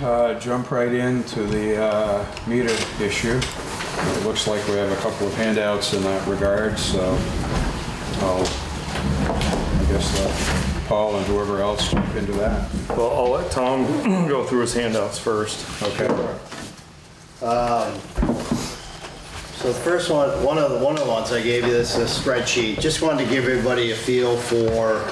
jump right into the meter issue. It looks like we have a couple of handouts in that regard, so I guess let Paul and whoever else jump into that. Well, I'll let Tom go through his handouts first. Okay. So the first one of the ones I gave you, this is a spreadsheet. Just wanted to give everybody a feel for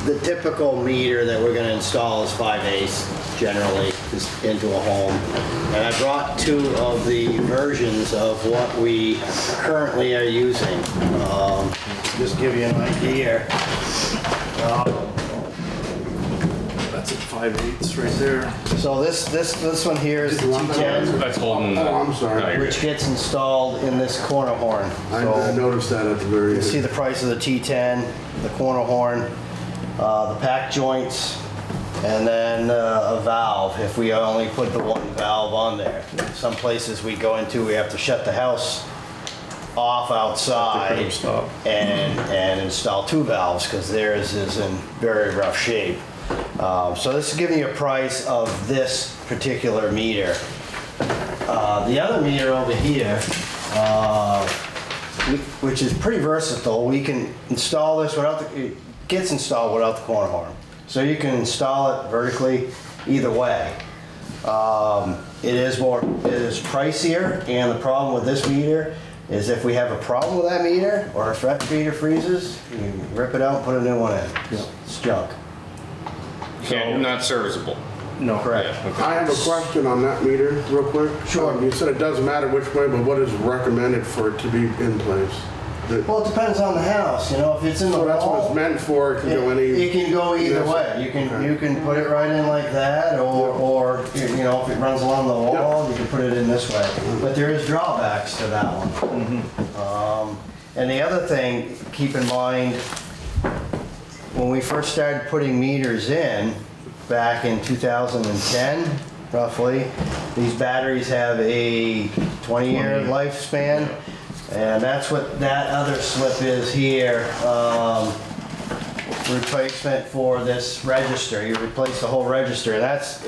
the typical meter that we're going to install is 5/8 generally is into a home. And I brought two of the versions of what we currently are using. Just give you an idea. That's at 5/8 right there. So this one here is the T10. That's holding. I'm sorry. Which gets installed in this corner horn. I So noticed that at the very you end. see the price of the T10, the corner horn, the pack joints, and then a valve if we only put the one valve on there. Some places we go into, we have to shut the house off outside and install two valves because theirs is in very rough shape. So this is giving you a price of this particular meter. The other meter over here, which is pretty versatile, we can install this without it gets installed without the corner horn. So you can install it vertically either way. It is pricier, and the problem with this meter is if we have a problem with that meter or if that meter freezes, you rip it out and put a new one in. It's junk. Not serviceable. No. Correct. Yeah, okay. I have a question on that meter, real quick. Sure. You said it doesn't matter which way, but what is recommended for it to be in place? Well, it depends on the house, you know, if it's in the So that's what wall, it's meant for, it can go any... it can go either Yes. way. You can Okay. you can put it right in like that, or you know, if it runs along the wall, you can put it in this way. But there is drawbacks to that one. And the other thing, keep in mind, when we first started putting meters in, back in 2010, roughly, these batteries have a 20-year lifespan. And that's what that other slip is here. Replacement for this register. You replace the whole register. That's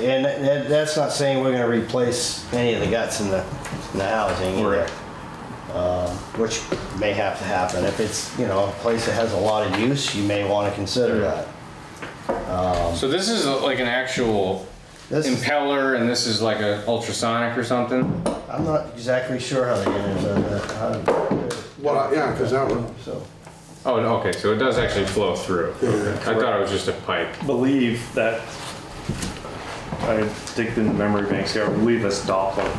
not saying we're going to replace any of the guts in the housing either. Which may have to happen. If it's, you know, a place that has a lot of use, you may want to consider that. So this is like an actual impeller, and this is like a ultrasonic or something? I'm not exactly sure how they get it. Well, yeah, because that one... So. Oh, okay, so it does actually flow through. Yeah. I thought it was just a pipe. Believe that, I dig in the memory banks here, I believe that's Doppler.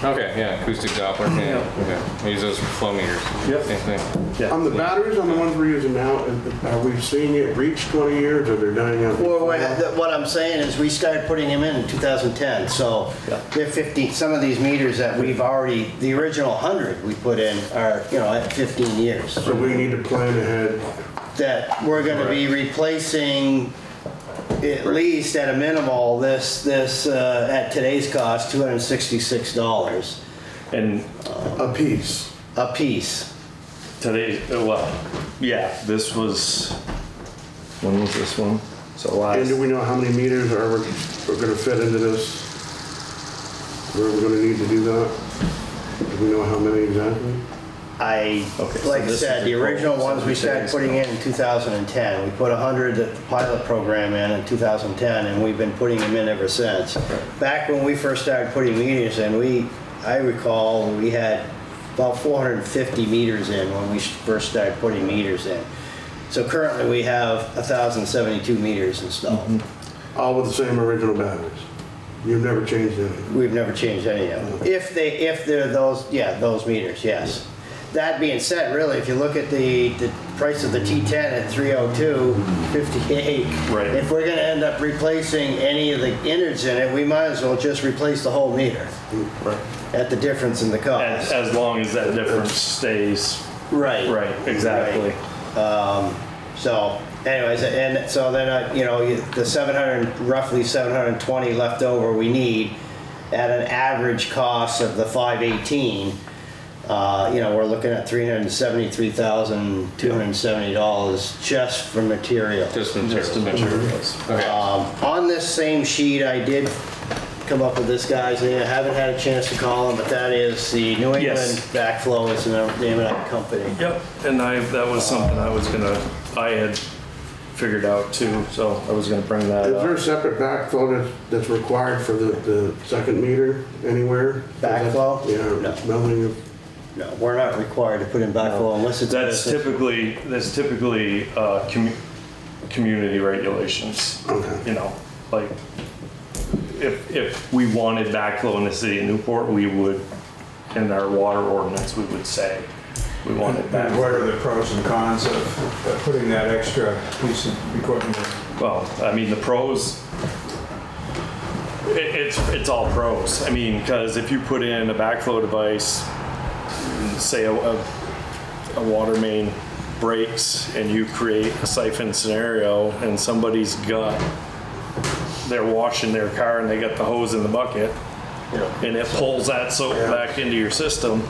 Okay, yeah, acoustic Doppler. Yeah. Okay. I use those for flow meters. Yep. Same thing. Yeah. On the batteries, on the ones we're using now, are we seeing it reach 20 years or they're dying out? Well, what I'm saying is we started putting them in 2010, so they're 50. Some of these meters that we've already, the original 100 we put in are, you know, at 15 years. So we need to plan ahead. That we're going to be replacing at least at a minimal this at today's cost $266 And A piece. a piece. today, well, yeah, this was, when was this one? So And last, do we know how many meters are we're going to fit into this? Where we're going to need to do that? Do we know how many exactly? Okay, so like I this said, is the the original quote, ones we started putting in 2010. We put 100 at the pilot program in 2010, and we've been putting them in ever since. Back when we first started putting meters in, I recall we had about 450 meters in when we first started putting meters in. So currently we have 1,072 meters installed. All with the same original batteries? You've never changed any? We've never changed any of them. If they're those, those meters, yes. That being said, really, if you look at the price of the T10 at $302.58, Right. if we're going to end up replacing any of the innards in it, we might as well just replace the whole meter right. at the difference in the cost. As long as that difference stays, Right. right, exactly. So, anyways, and so then you know, the 700, roughly 720 left over we need at an average cost of the 518. We're looking at $373,270 just for material. Just materials. Okay. On this same sheet, I did come up with this guy's name. I haven't had a chance to call him, but that is the New England Yes. Backflow is the name of that company. Yep, and that was something I had figured out too, so I was gonna bring that Is there up. a separate backflow that's required for the second meter anywhere? Backflow? Yeah, No. nothing of, No, we're not required to put in backflow unless it's. That's typically community regulations. Okay. Like, if we wanted backflow in the city of Newport, we would, in our water ordinance, we would say we wanted And what backflow. are the pros and cons of putting that extra piece of equipment in? Well, I mean, the pros, it's all pros. I mean, because if you put in a backflow device, say a water main breaks and you create a siphon scenario and they're washing their car and they got the hose in the bucket and it pulls that soap back into your system.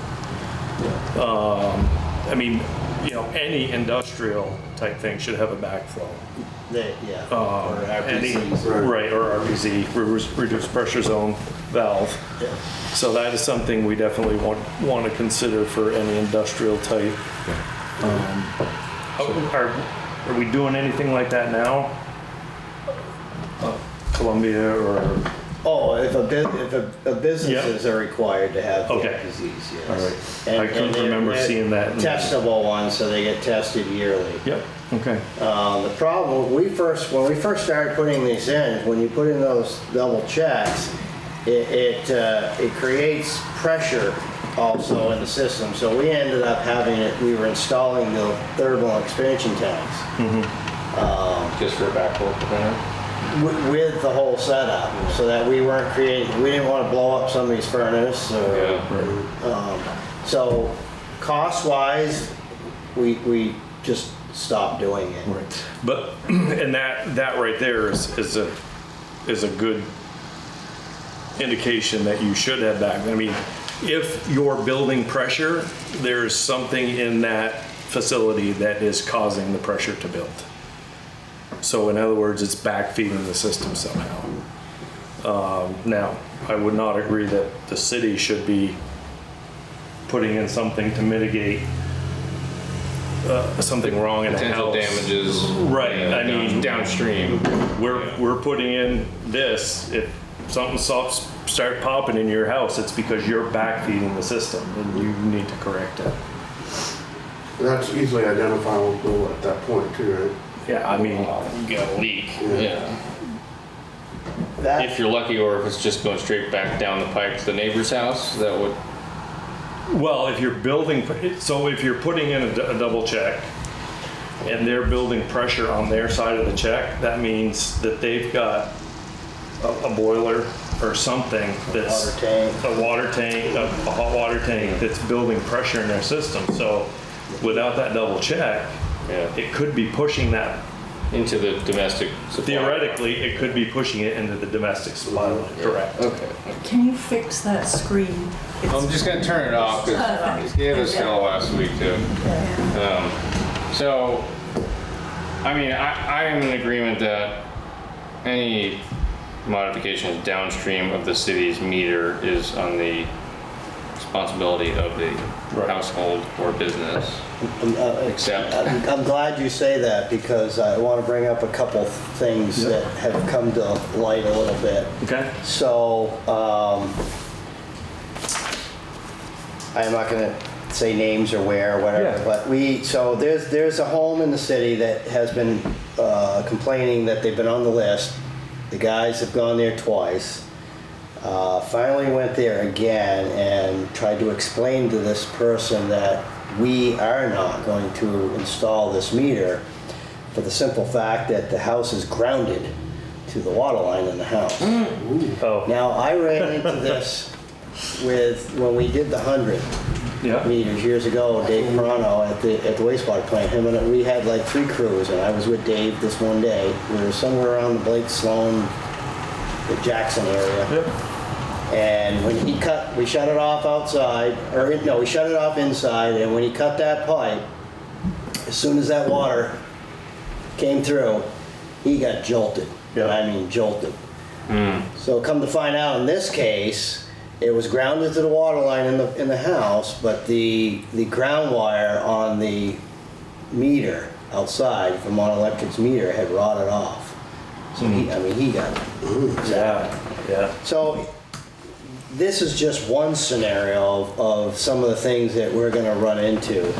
I mean, any industrial type thing should have a backflow. Or RPCs. Right, or RPZ, reduced pressure zone valve. Yeah. So that is something we definitely want to consider for any industrial type. Are we doing anything like that now? Columbia or? Oh, if businesses are required to have the Okay. RPCs, yes. All right. I couldn't they're- remember they're seeing that. Testable ones, so they get tested yearly. Yep, okay. The problem, when we first started putting these in, when you put in those double checks, it creates pressure also in the system. So we ended up we were installing the thermal expansion tanks. Just for a backflow preventer? With the whole setup, so that we didn't want to blow up somebody's furnace or. So cost-wise, we just stopped doing it. Right. But, and that right there is a good indication that you should have back. I mean, if you're building pressure, there's something in that facility that is causing the pressure to build. So in other words, it's backfeeding the system somehow. Now, I would not agree that the city should be putting in something to mitigate something wrong in a Potential house. damages. Right, I mean, downstream. We're putting in this, if something start popping in your house, it's because you're backfeeding the system and you need to correct it. that's easily identifiable at that point too, right? Yeah, I mean, You got a leak. Yeah. That- If you're lucky, or if it's just going straight back down the pipe to the neighbor's house, that would. well, if you're putting in a double check and they're building pressure on their side of the check, that means that they've got a boiler or something that's a water tank, a hot water tank that's building pressure in their system. So without that double check, it could be pushing that. Into the domestic supply. Theoretically, it could be pushing it into the domestic supply line, correct? Okay. Can you fix that screen? I'm just gonna turn it off because he gave us hell last week too. So, I mean, I am in agreement that any modifications downstream of the city's meter is on the responsibility of the household or business. Except, I'm glad you say that because I want to bring up a couple things that have come to light a little bit. Okay. So, I'm not going to say names or where or whatever, Yeah. but there's a home in the city that has been complaining that they've been on the list. The guys have gone there twice. Finally went there again and tried to explain to this person that we are not going to install this meter for the simple fact that the house is grounded to the water line in the house. Oh, Now, I ran into this when we did the 100 yeah. meters years ago, Dave Perano at the wastewater plant. We had like 3 crews, and I was with Dave this one day. We were somewhere around the Blake Sloan, the Jackson area. Yep. And when he cut, we shut it off outside, or no, we shut it off inside, and when he cut that pipe, as soon as that water came through, he got jolted. Yeah. I mean jolted. So come to find out in this case, it was grounded to the water line in the house, but the ground wire on the meter outside from Mon Electric's meter had rotted off. So he got Yeah. So this is just one scenario of some of the things that we're going to run into.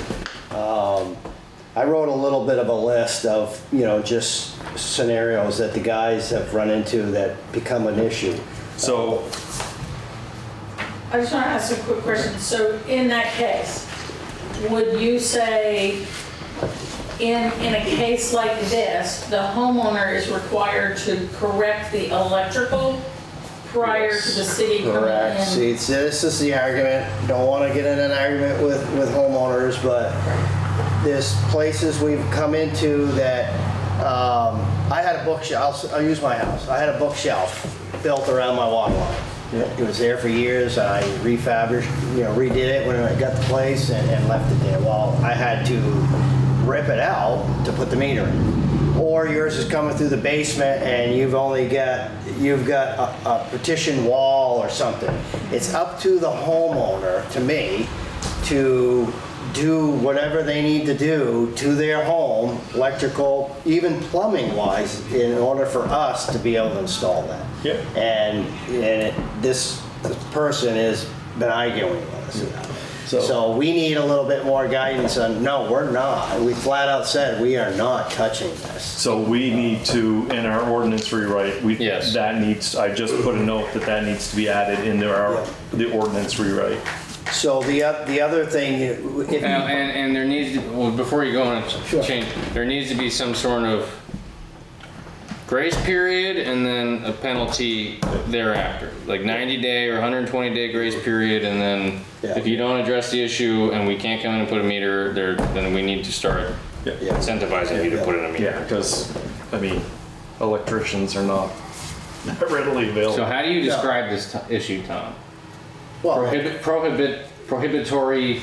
I wrote a little bit of a list of, just scenarios that the guys have run into that become an issue. So, I just want to ask a quick question. So in that case, would you say in a case like this, the homeowner is required to correct the electrical prior to the city coming Correct. in? See, this is the argument. Don't want to get in an argument with homeowners, but there's places we've come into that, I had a bookshelf, I'll use my house. I had a bookshelf built around my water line. It was there for years. I redid it when I got the place and left it there. Well, I had to rip it out to put the meter in. Or yours is coming through the basement and you've got a partition wall or something. It's up to the homeowner, to me, to do whatever they need to do to their home, electrical, even plumbing wise, in order for us to be able to install that. Yeah. And this person has been arguing with us about it. So we need a little bit more guidance on, no, we're not. We flat out said we are not touching this. so we need to, in our ordinance rewrite, Yes. I just put a note that needs to be added into the ordinance rewrite. So the other thing, if you, And there needs to, well, before you go on and Sure. change, there needs to be some sort of grace period and then a penalty thereafter, like 90-day or 120-day grace period, and then Yeah. if you don't address the issue and we can't come in and put a meter there, then we need to start Yeah. incentivizing you to put in a meter. Yeah, because, electricians are not readily available. So how do you describe this issue, Tom? well, Prohibitory.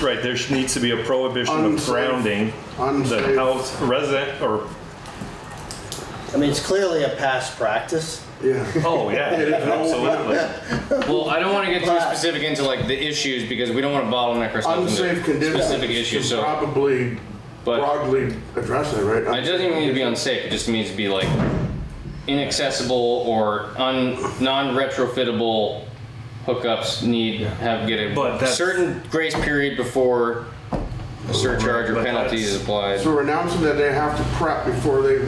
Right, there needs to be a prohibition of Unsafe. grounding the Unsafe. house, resident, or, I mean, it's clearly a past practice. Yeah. oh, yeah, absolutely. Well, I don't want to get too specific into like the issues because we don't want to bottleneck ourselves Unsafe into conditions. specific issues. should So probably But- broadly address that, right? it doesn't even need to be unsafe. It just means to be like inaccessible or non-retrofittable hookups get But a that's- certain grace period before a surcharge or But penalty is that's- applied. So we're announcing that they have to prep before they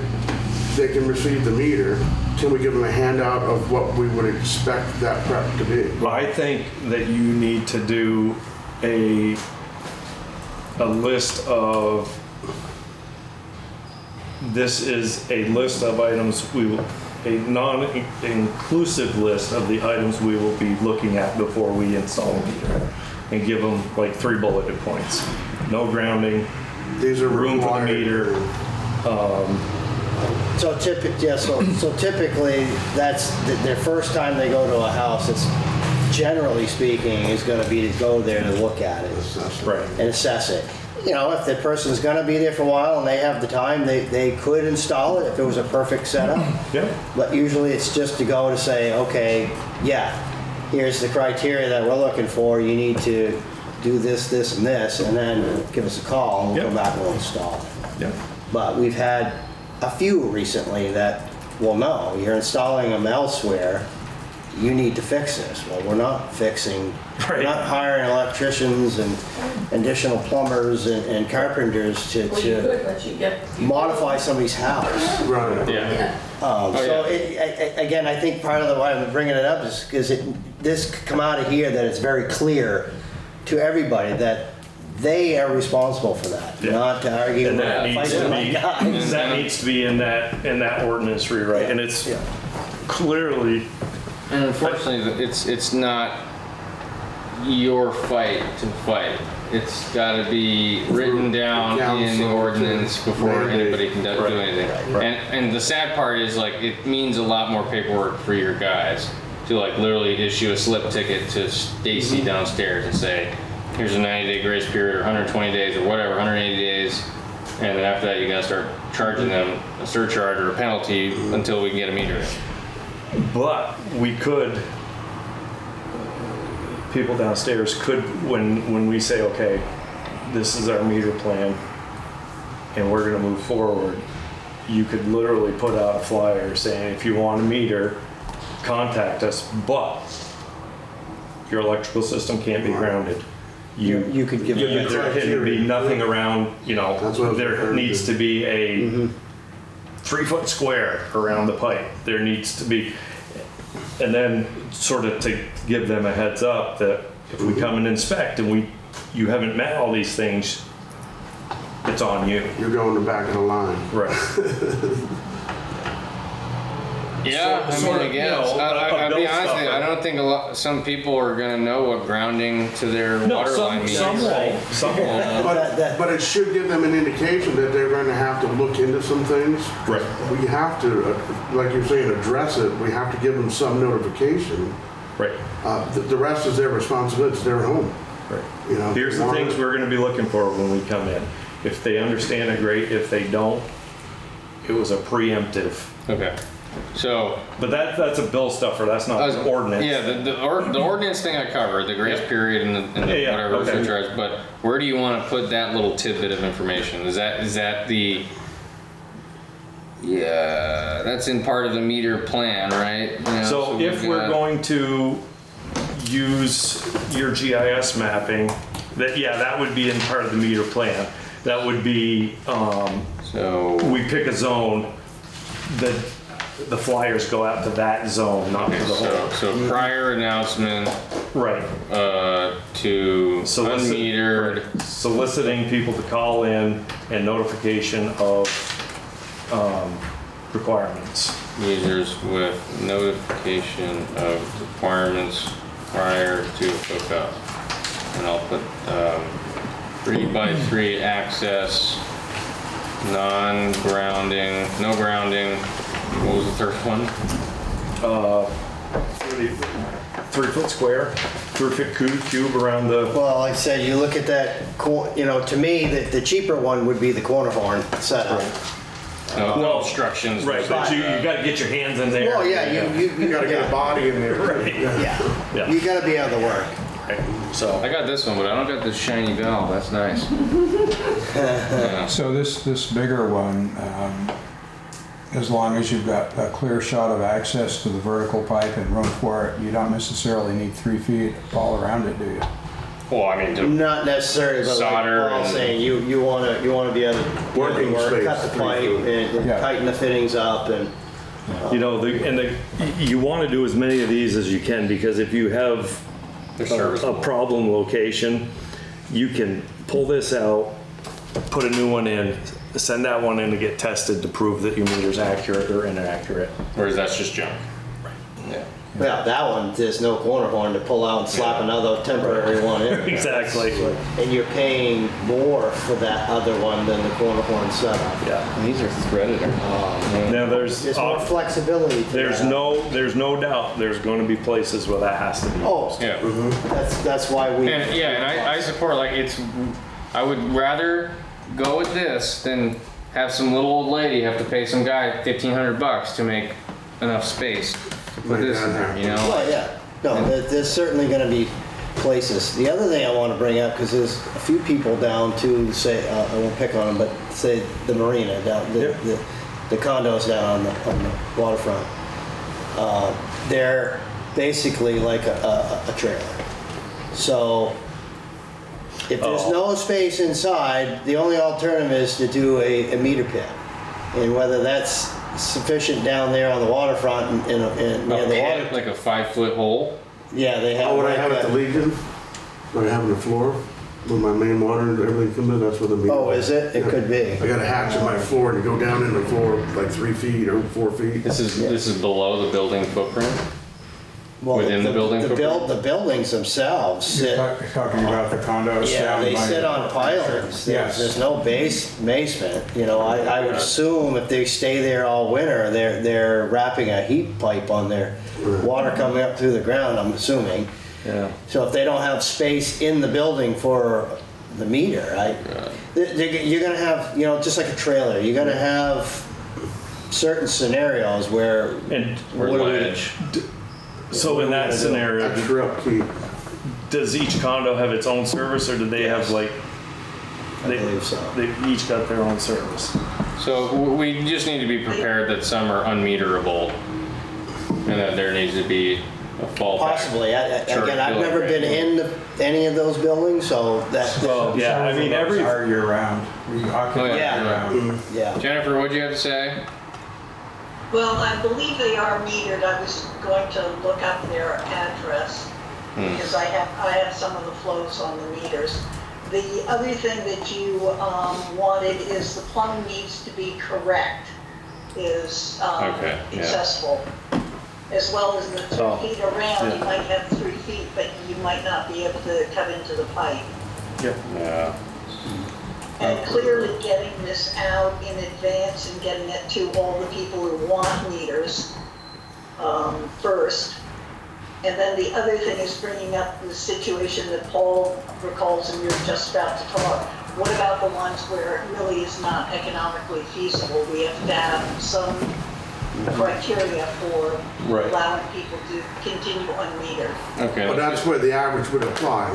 can receive the meter. Can we give them a handout of what we would expect that prep to be? I think that you need to do a list of, this is a list of items a non-inclusive list of the items we will be looking at before we install a meter. And give them like 3 bulleted points. No grounding, These are room for the required. meter. So typically, that's their first time they go to a house. It's generally speaking is going to be to go there to look at it Right. and assess it. If the person's going to be there for a while and they have the time, they could install it if it was a perfect setup. Yeah. But usually it's just to go to say, okay, yeah, here's the criteria that we're looking for. You need to do this, this, and this, and then give us a call and we'll Yep. go back and we'll install it. Yeah. But we've had a few recently that, well, no, you're installing them elsewhere. You need to fix this. Well, we're not fixing, we're Right. not hiring electricians and additional plumbers and carpenters Well, you to could, but you get. modify somebody's house. Right. Yeah. Yeah. So again, I think part of the why I'm bringing it up is because this could come out of here that it's very clear to everybody that they are responsible for that, Yeah. not to argue And with that needs fighting to my be, guys. that needs to be in that ordinance rewrite. And it's Yeah. clearly, And unfortunately, it's not your fight to fight. It's got to be written down in the Council ordinance before mandate. anybody can do anything. Right. And the sad part is like it means a lot more paperwork for your guys. to like literally issue a slip ticket to Stacy downstairs and say, here's a 90-day grace period or 120 days or whatever, 180 days. And then after that, you gotta start charging them a surcharge or a penalty until we can get a meter in. But we could, people downstairs could, when we say, okay, this is our meter plan and we're gonna move forward, you could literally put out a flyer saying, if you want a meter, contact us, but your electrical system can't be grounded. You could give it. There can be nothing around, That's what I was there referring needs to be a 3-foot square around the pipe. There needs to be, and then sort of to give them a heads up that if we come and inspect and you haven't met all these things, it's on you. You're going to the back of the line. Right. Yeah, Sort I of, mean, I guess. you know, I'll be a honest with you, I bill don't think some people are gonna know what grounding to their No, water line means. some won't. Some won't. But it should give them an indication that they're going to have to look into some things. Right. We have to, like you're saying, address it. We have to give them some notification. Right. The rest is their responsibility. It's their home. Right. You know, Here's the things we're gonna be looking for when we come in. If they understand it, great. If they don't, it was a preemptive. Okay, so. But that's a bill stuffer, that's not an ordinance. Yeah, the ordinance thing I covered, the grace period and the Yeah, whatever okay. surcharge, but where do you want to put that little tidbit of information? Is that the, yeah, that's in part of the meter plan, right? You know, So if we've we're got- going to use your GIS mapping, that would be in part of the meter plan. That would be, So, we pick a zone, the flyers go out to that zone, not to okay, the whole. so prior announcement Right. to Solicit- unmetered. Soliciting people to call in and notification of requirements. Users with notification of requirements prior to hookup. And I'll put 3x3 access, non-grounding, no grounding. What was the third one? 3-foot square, 3-foot cube around the, Well, like I said, you look at that, to me, the cheaper one would be the corner horn setup. No obstructions. right, but you gotta get your hands in there. Well, yeah, You gotta get a body in there. Right. Yeah, Yeah. you gotta be able to work. Right. So, I got this one, but I don't got this shiny valve. That's nice. So this bigger one, as long as you've got a clear shot of access to the vertical pipe and room for it, you don't necessarily need 3 feet all around it, do you? Well, I mean, Not necessarily, but like Solder Paul's and- saying, you wanna be able to Working work, space, cut the 3 pipe feet. and Yeah. tighten the fittings up and. you know, you wanna do as many of these as you can, because if you have they're a serviceable. problem location, you can pull this out, put a new one in, send that one in to get tested to prove that your meter's accurate or inaccurate. Whereas that's just junk. Yeah. Yeah, that one, there's no corner horn to pull out and slap another temporary one in. Exactly. And you're paying more for that other one than the corner horn setup. Yeah. These are threaded. Now there's More flexibility to there's that. there's no doubt there's going to be places where that has to be. Oh, Yeah. that's why we. And yeah, and I support, like, I would rather go with this than have some little old lady have to pay some guy $1,500 to make enough space to put this in there, you know? Well, yeah, no, there's certainly gonna be places. The other thing I wanna bring up, because there's a few people down to, say, I won't pick on them, but say the marina, down, the condos down on the waterfront. They're basically like a trailer. So if there's no space inside, the only alternative is to do a meter pit. And whether that's sufficient down there on the waterfront and near the water. Like a 5-foot hole. Yeah, they have. Oh, what I like have at the Legion, what I have on the floor, where my main water and everything comes in, that's where the meter. Oh, is it? It could be. I got a hatch in my floor and you go down in the floor like 3 feet or 4 feet. This is below the building footprint. Well, Within the building footprint? The buildings themselves You're sit, talking about the condos yeah, down they by- sit on pilings. Yes. There's no basement, you know, I would assume if they stay there all winter, they're wrapping a heat pipe on their water coming up through the ground, I'm assuming. Yeah. So if they don't have space in the building for the meter, you're gonna have, you know, just like a trailer, you're gonna have certain scenarios where. And Or what do we- ledge. so in that scenario, Extra upkeep. does each condo have its own service, or do they have like? I believe so. They've each got their own service. So we just need to be prepared that some are unmeterable and that there needs to be a fallback. Possibly. Sure, Again, I've building never been arrangement. in any of those buildings, so that. Well, yeah, I mean, every, Are year round. We occupy yeah. year round. Yeah. Jennifer, what'd you have to say? Well, I believe they are metered. I was going to look up their address because I have some of the flows on the meters. The other thing that you wanted is the plumbing needs to be correct, is Okay, yeah. accessible. As well as the 3 feet around, you might have 3 feet, but you might not be able to cut into the pipe. Yeah. And clearly getting this out in advance and getting it to all the people who want meters first. And then the other thing is bringing up the situation that Paul recalls and you're just about to talk. What about the ones where it really is not economically feasible? We have to have some criteria for Right. allowing people to continue unmetered. Okay. But that's where the average would apply,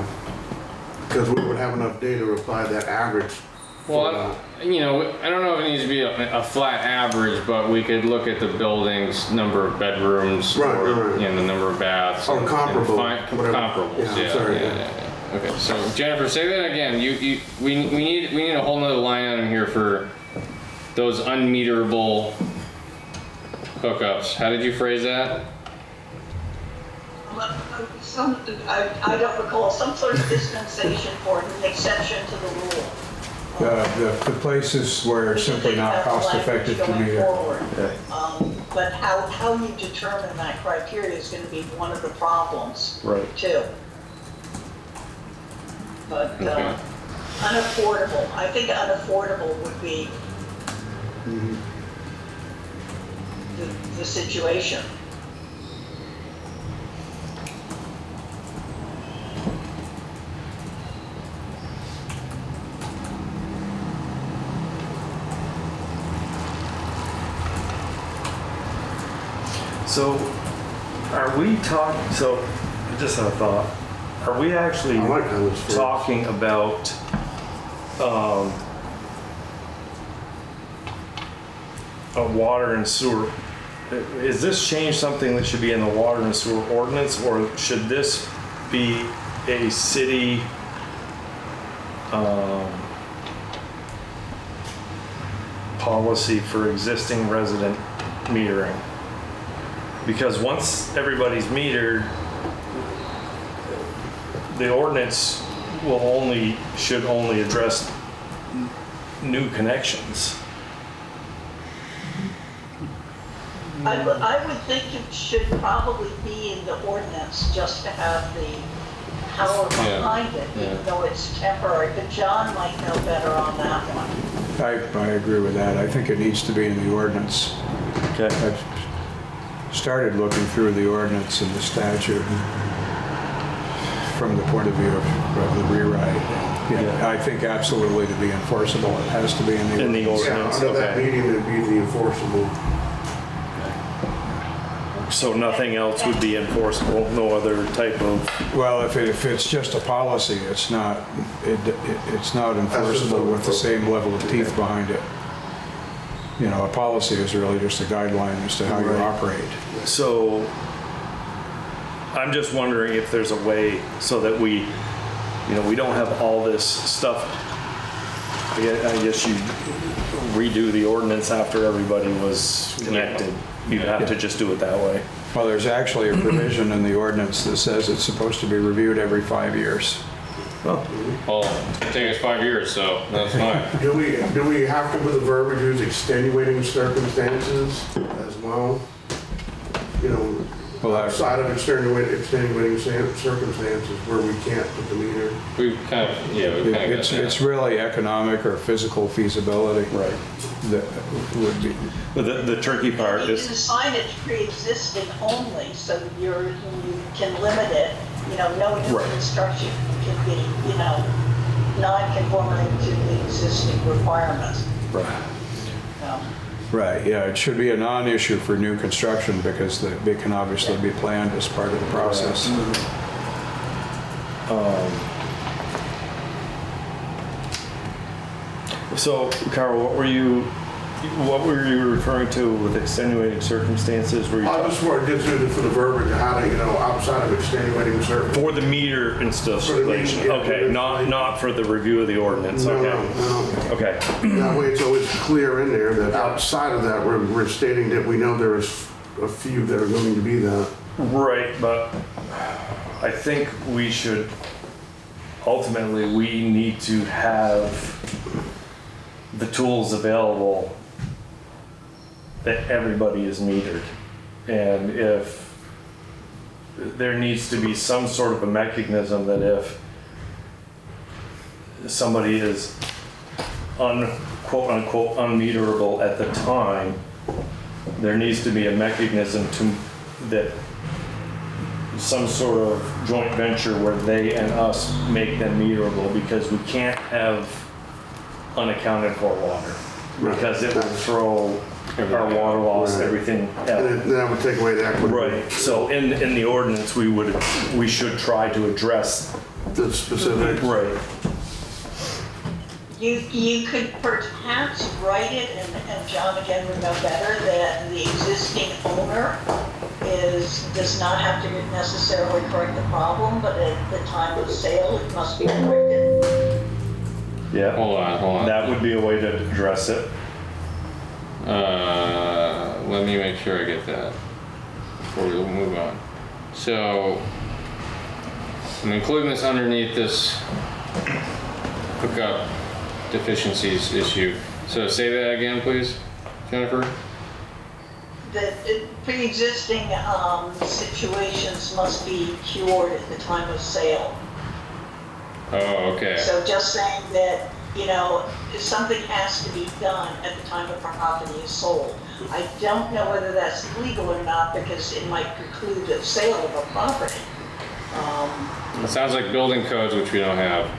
because we would have enough data to apply that average. Well, you know, I don't know if it needs to be a flat average, but we could look at the building's number of bedrooms Right, or right, right. you know, the number of baths. Or and comparable, find- whatever. Comparables, Yeah, I'm yeah, sorry, yeah, yeah. yeah. Okay, so Jennifer, say that again. We need a whole nother line item here for those unmeterable hookups. How did you phrase that? I don't recall, some sort of dispensation for an exception to the rule. The places where it's simply not cost effective to Going meter. forward. But how you determine that criteria is gonna be one of the problems. Right. Too. But, Okay. unaffordable, I think unaffordable would be the situation. so are we talking, so I just had a thought. Are we actually I like how this works. talking about, a water and sewer? Is this change something that should be in the water and sewer ordinance, or should this be a city, policy for existing resident metering? Because once everybody's metered, the ordinance should only address new connections. I would think it should probably be in the ordinance just to have the power Yeah, behind it, yeah. even though it's temporary, but John might know better on that one. I agree with that. I think it needs to be in the ordinance. Okay. I've started looking through the ordinance and the statute from the point of view of the rewrite. Yeah, I think absolutely to be enforceable, it has to be in the In the ordinance. Yeah, ordinance, under that okay. meeting, it'd be the enforceable. So nothing else would be enforceable, no other type of, Well, if it's just a policy, it's not enforceable with the same level of teeth behind it. You know, a policy is really just a guideline as to how you operate. so I'm just wondering if there's a way so that we don't have all this stuff. I guess you redo the ordinance after everybody was connected. You'd have to just do it that way. Well, there's actually a provision in the ordinance that says it's supposed to be reviewed every 5 years. Well, Well, it's taking us 5 years, so that's fine. Do we have to, with the verbiage, use extenuating circumstances as well? You know, Well, outside of extenuating circumstances where we can't put the meter. We've kind of, yeah, we've kind of got that. it's really economic or physical feasibility. Right. That would be. But the tricky part You is, can assign it pre-existing only, so you can limit it, no new Right. construction can be, non-conforming to the existing requirements. Right. Um, Right, yeah, it should be a non-issue for new construction because it can obviously be planned as part of the process. so Carl, what were you referring to with extenuating circumstances? Were you I just want to get through for the verbiage, how to, outside of extenuating circumstances. for the meter installation? yeah, Okay, not for the review of the ordinance. No, Okay. no. Okay. That way it's always clear in there that outside of that, we're stating that we know there's a few that are going to be that. Right, but I think we should, ultimately, we need to have the tools available that everybody is metered. And if there needs to be some sort of a mechanism that if somebody is quote unquote unmeterable at the time, there needs to be a mechanism that some sort of joint venture where they and us make them meterable, because we can't have unaccounted for water, because it would throw our water loss, Right. everything And else. that would take away the equity. Right, so in the ordinance, we should try to address. The specific. Right. You could perhaps write it, and John again would know better, that the existing owner does not have to necessarily correct the problem, but at the time of sale, it must be corrected. Yeah, Hold on. that would be a way to address it. Let me make sure I get that before we move on. So, I'm including this underneath this hookup deficiencies issue. So say that again, please, Jennifer. That pre-existing situations must be cured at the time of sale. Oh, okay. So just saying that, if something has to be done at the time the property is sold. I don't know whether that's legal or not, because it might preclude the sale of a property. It sounds like building codes, which we don't have.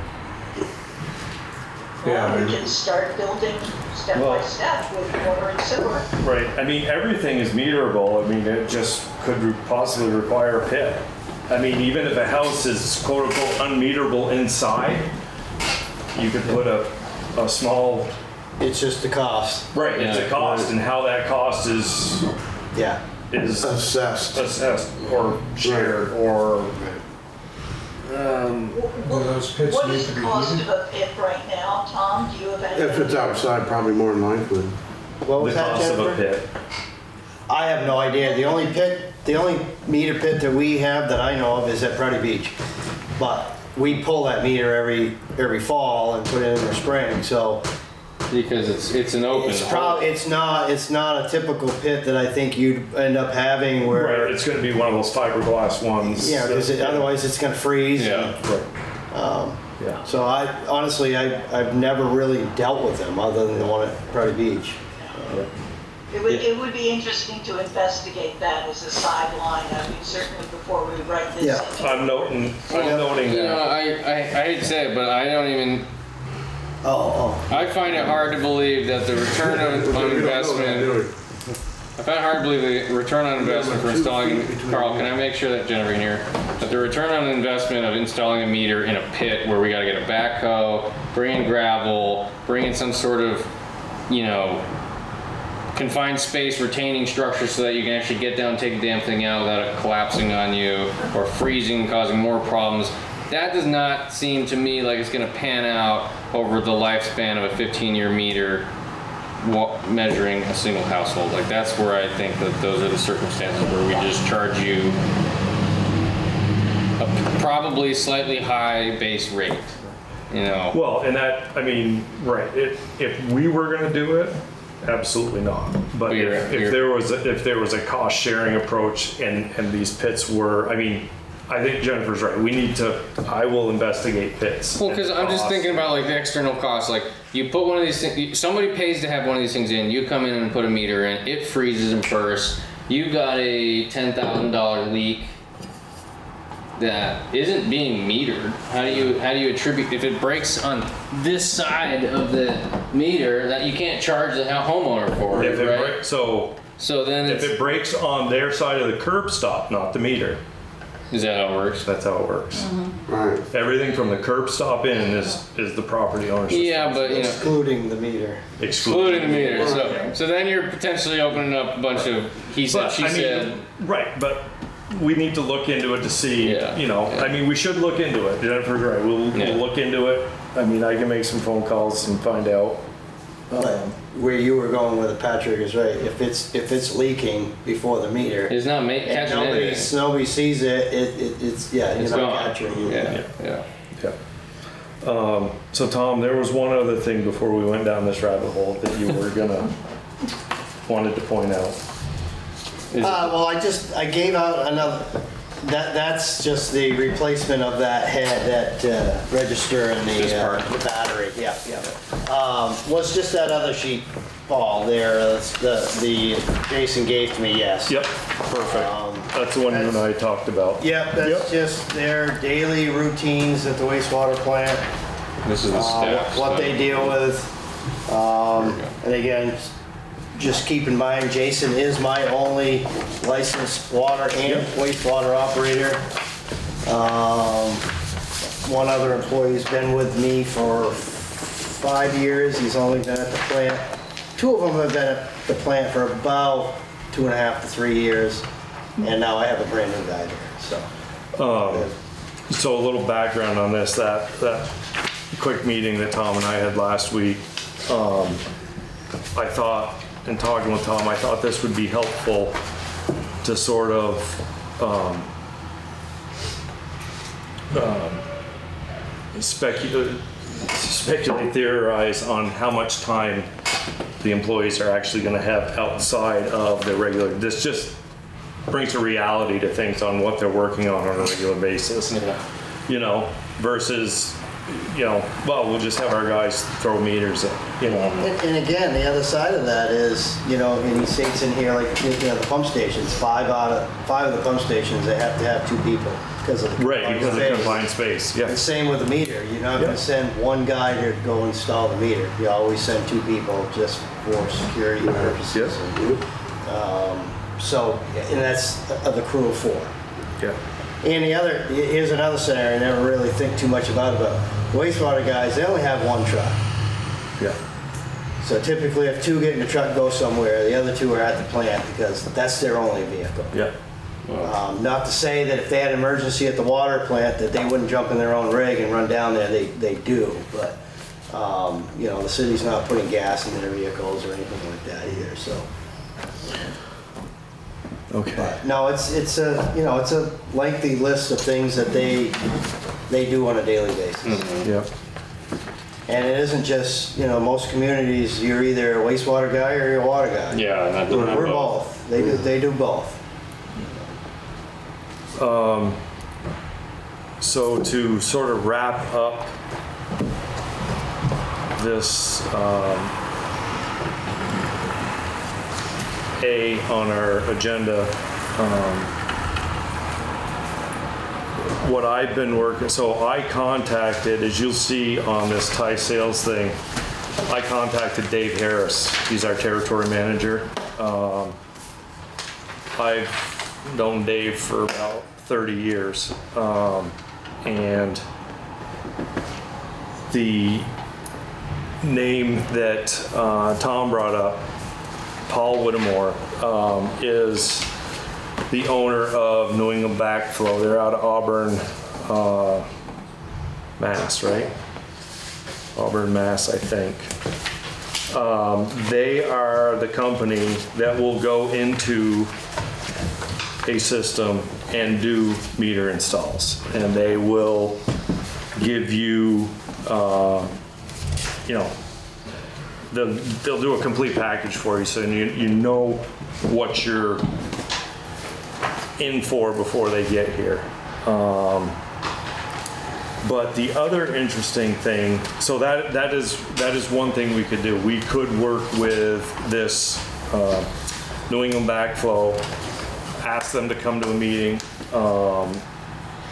Well, we can start building step by step with water and sewer. Right, I mean, everything is meterable. I mean, it just could possibly require a pit. I mean, even if a house is quote unquote unmeterable inside, you could put a small, It's just the cost. right, it's a cost, and how that cost is Yeah. Assessed. assessed or shared or, Well, those pits What need is to the be cost heated. of a pit right now, Tom? Do you have any? If it's outside, probably more than likely. What the was that, cost of a Jennifer? pit. I have no idea. The only meter pit that we have that I know of is at Prairie Beach. But we pull that meter every fall and put it in the spring, so Because it's an open hole. it's not a typical pit that I think you'd end up having Right, where, it's gonna be one of those fiberglass ones. because otherwise it's gonna freeze. Yeah. Yeah. So I've never really dealt with them other than the one at Prairie Beach. It would be interesting to investigate that as a sideline. I mean, certainly before we write this. Yeah. I'm noting You know, that. I hate to say it, but I don't even. Oh. I find it hard to believe that the return on investment. I find it hard to believe the return on investment for installing. Carl, can I make sure that Jennifer can hear? That the return on investment of installing a meter in a pit where we got to get a backhoe, bring in gravel, bring in some sort of, confined space retaining structure so that you can actually get down and take the damn thing out without it collapsing on you or freezing and causing more problems. That does not seem to me like it's going to pan out over the lifespan of a 15-year meter measuring a single household. Like, that's where I think that those are the circumstances where we just charge you a probably slightly high base rate, Well, and that, I mean, right, if we were gonna do it, absolutely not. But But you're- if there was a cost sharing approach and these pits were, I mean, I think Jennifer's right. I will investigate pits. Well, because and I'm just costs. thinking about like the external costs. Like you put one of these things, somebody pays to have one of these things in. You come in and put a meter in. It freezes and bursts. You got a $10,000 leak that isn't being metered. How do you attribute if it breaks on this side of the meter that you can't charge the homeowner for it, right? So then if it breaks on their side of the curb stop, not the meter, is that how it works? that's how it works. Right. Everything from the curb stop in is the property owner's Yeah, but you know, Excluding the meter. excluding the meter. So then you're potentially opening up a bunch of he said, But, she I mean, said. right, but we need to look into it to see, Yeah, you know, yeah. I mean, we should look into it. Jennifer's right, we'll Yeah. look into it. I mean, I can make some phone calls and find out. But where you were going with it, Patrick, is right. If it's leaking before the meter, It's not and catching nobody anything. sees it, it's you're It's not gone. capturing it. Yeah. Yeah. So Tom, there was one other thing before we went down this rabbit hole that you were wanted to point out. Well, I gave out another. That's just the replacement of that head, that register and This part. the battery. Yeah. Was just that other sheet, Paul. There, the Jason gave to me. Yes. Yep, perfect. Um, That's the one you and I talked about. Yep. That's just their daily routines at the wastewater plant. This is the staff. What they deal with. And again, just keep in mind, Jason is my only licensed water and wastewater operator. One other employee's been with me for 5 years. He's only been at the plant. 2 of them have been at the plant for about 2.5 to 3 years. And now I have a brand new guy there, so. So a little background on this, that quick meeting that Tom and I had last week, I thought, in talking with Tom, I thought this would be helpful to sort of speculate, theorize on how much time the employees are actually going to have outside of their regular. This just brings a reality to things on what they're working on a regular basis. You know, versus, you know, well, we'll just have our guys throw meters in, you know. And again, the other side of that is, you know, and he states in here, like, you know, the pump stations, 5 of the pump stations, they have to have 2 people because of the Right, because of space. confined space, yeah. And same with the meter. You're not Yeah. gonna send one guy to go install the meter. You always send 2 people just for security purposes. So, and that's of the crew of 4. Yeah. And here's another scenario I never really think too much about it, but wastewater guys, they only have 1 truck. Yeah. So typically if 2 get in the truck, go somewhere, the other 2 are at the plant because that's their only vehicle. Yeah. Not to say that if they had an emergency at the water plant that they wouldn't jump in their own rig and run down there, they do, but you know, the city's not putting gas in their vehicles or anything like that either, so. Okay. No, it's a, you know, it's a lengthy list of things that they do on a daily basis. Yeah. And it isn't just, you know, most communities, you're either a wastewater guy or you're a water guy. Yeah, and that doesn't have We're both. both. They do both. So to sort of wrap up this A on our agenda, what I've been working, so I contacted, as you'll see on this Thai sales thing, I contacted Dave Harris. He's our territory manager. I've known Dave for about 30 years. And the name that Tom brought up, Paul Whittemore, is the owner of New England Backflow. They're out of Auburn, Mass, right? Auburn, Mass, I think. They are the company that will go into a system and do meter installs, and they will give you, you know, they'll do a complete package for you, so you know what you're in for before they get here. But the other interesting thing, so that is one thing we could do. We could work with this New England Backflow, ask them to come to a meeting,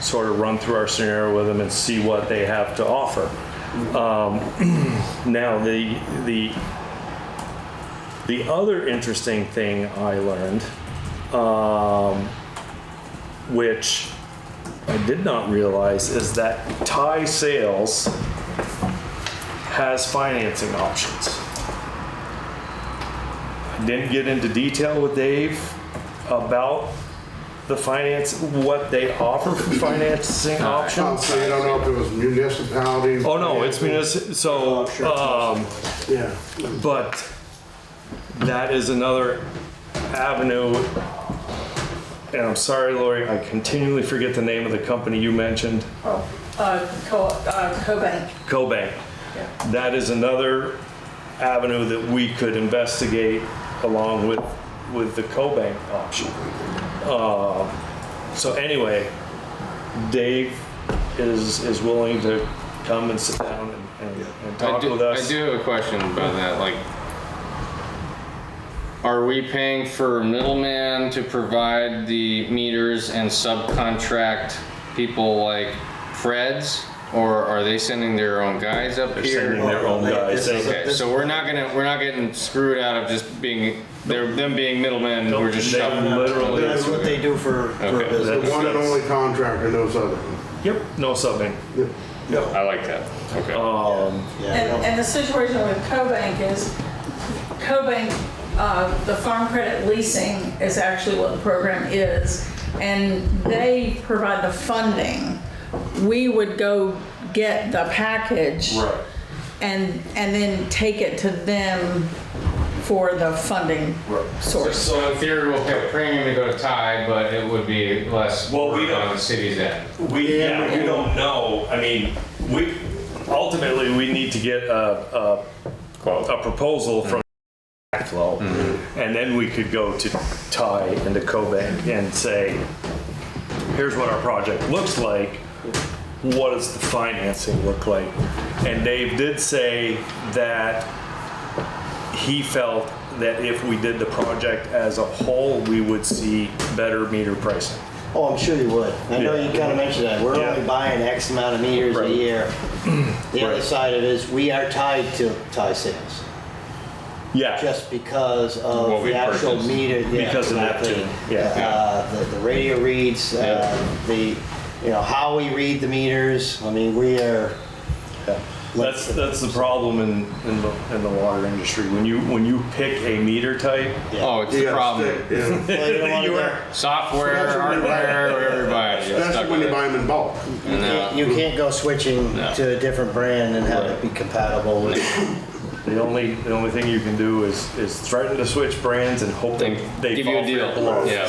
sort of run through our scenario with them and see what they have to offer. Now the other interesting thing I learned, which I did not realize, is that Thai Sales has financing options. I didn't get into detail with Dave about the finance, what they offer for financing options. So you don't know if it was municipality? Oh no, it's municipal. So, Yeah. but that is another avenue. And I'm sorry, Lori, I continually forget the name of the company you mentioned. CoBank. CoBank. Yeah. That is another avenue that we could investigate along with the CoBank option. So anyway, Dave is willing to come and sit down and talk with us. I do have a question about that. Like, are we paying for a middleman to provide the meters and subcontract people like Fred's, or are they sending their own guys up They're here? sending their own guys. Okay, so we're not getting screwed out of just being them being middlemen. We're just They shoving literally- That's what they do for Okay. business. The one and only contractor, no southern. Yep, no subbing. I like that. Okay. Yeah, And the situation with CoBank is, CoBank, the farm credit leasing is actually what the program is, and they provide the funding. We would go get the package Right. and then take it to them for the funding source. So in theory, we'll pay a premium to go to Tide, but it would be less Well, we work don't- on the city's end. We don't know. I mean, we ultimately we need to get a proposal from Backflow, and then we could go to Ty and to CoBank and say, here's what our project looks like. What does the financing look like? And Dave did say that he felt that if we did the project as a whole, we would see better meter pricing. Oh, I'm sure you would. I know Yeah. you kind of mentioned that. We're Yeah. only buying X amount of meters Right. a year. The other Right. side of it is we are tied to Thai Sales Yeah. just because What of we the actual purchased. meter. Yeah, Because of that exactly. too. Yeah. The radio reads, the, how we read the meters. I mean, we are. That's the problem in the water industry. When you pick a meter type, Oh, it's the problem. Yeah. Well, you don't wanna You go- are- Software, Especially when you buy- hardware, whatever you buy. you're Especially stuck when with you it. buy them in bulk. You can't go switching No. to a different brand and have it be compatible with. the only thing you can do is threaten to switch brands and hope they Give fall you a for your deal. bluff. Yeah.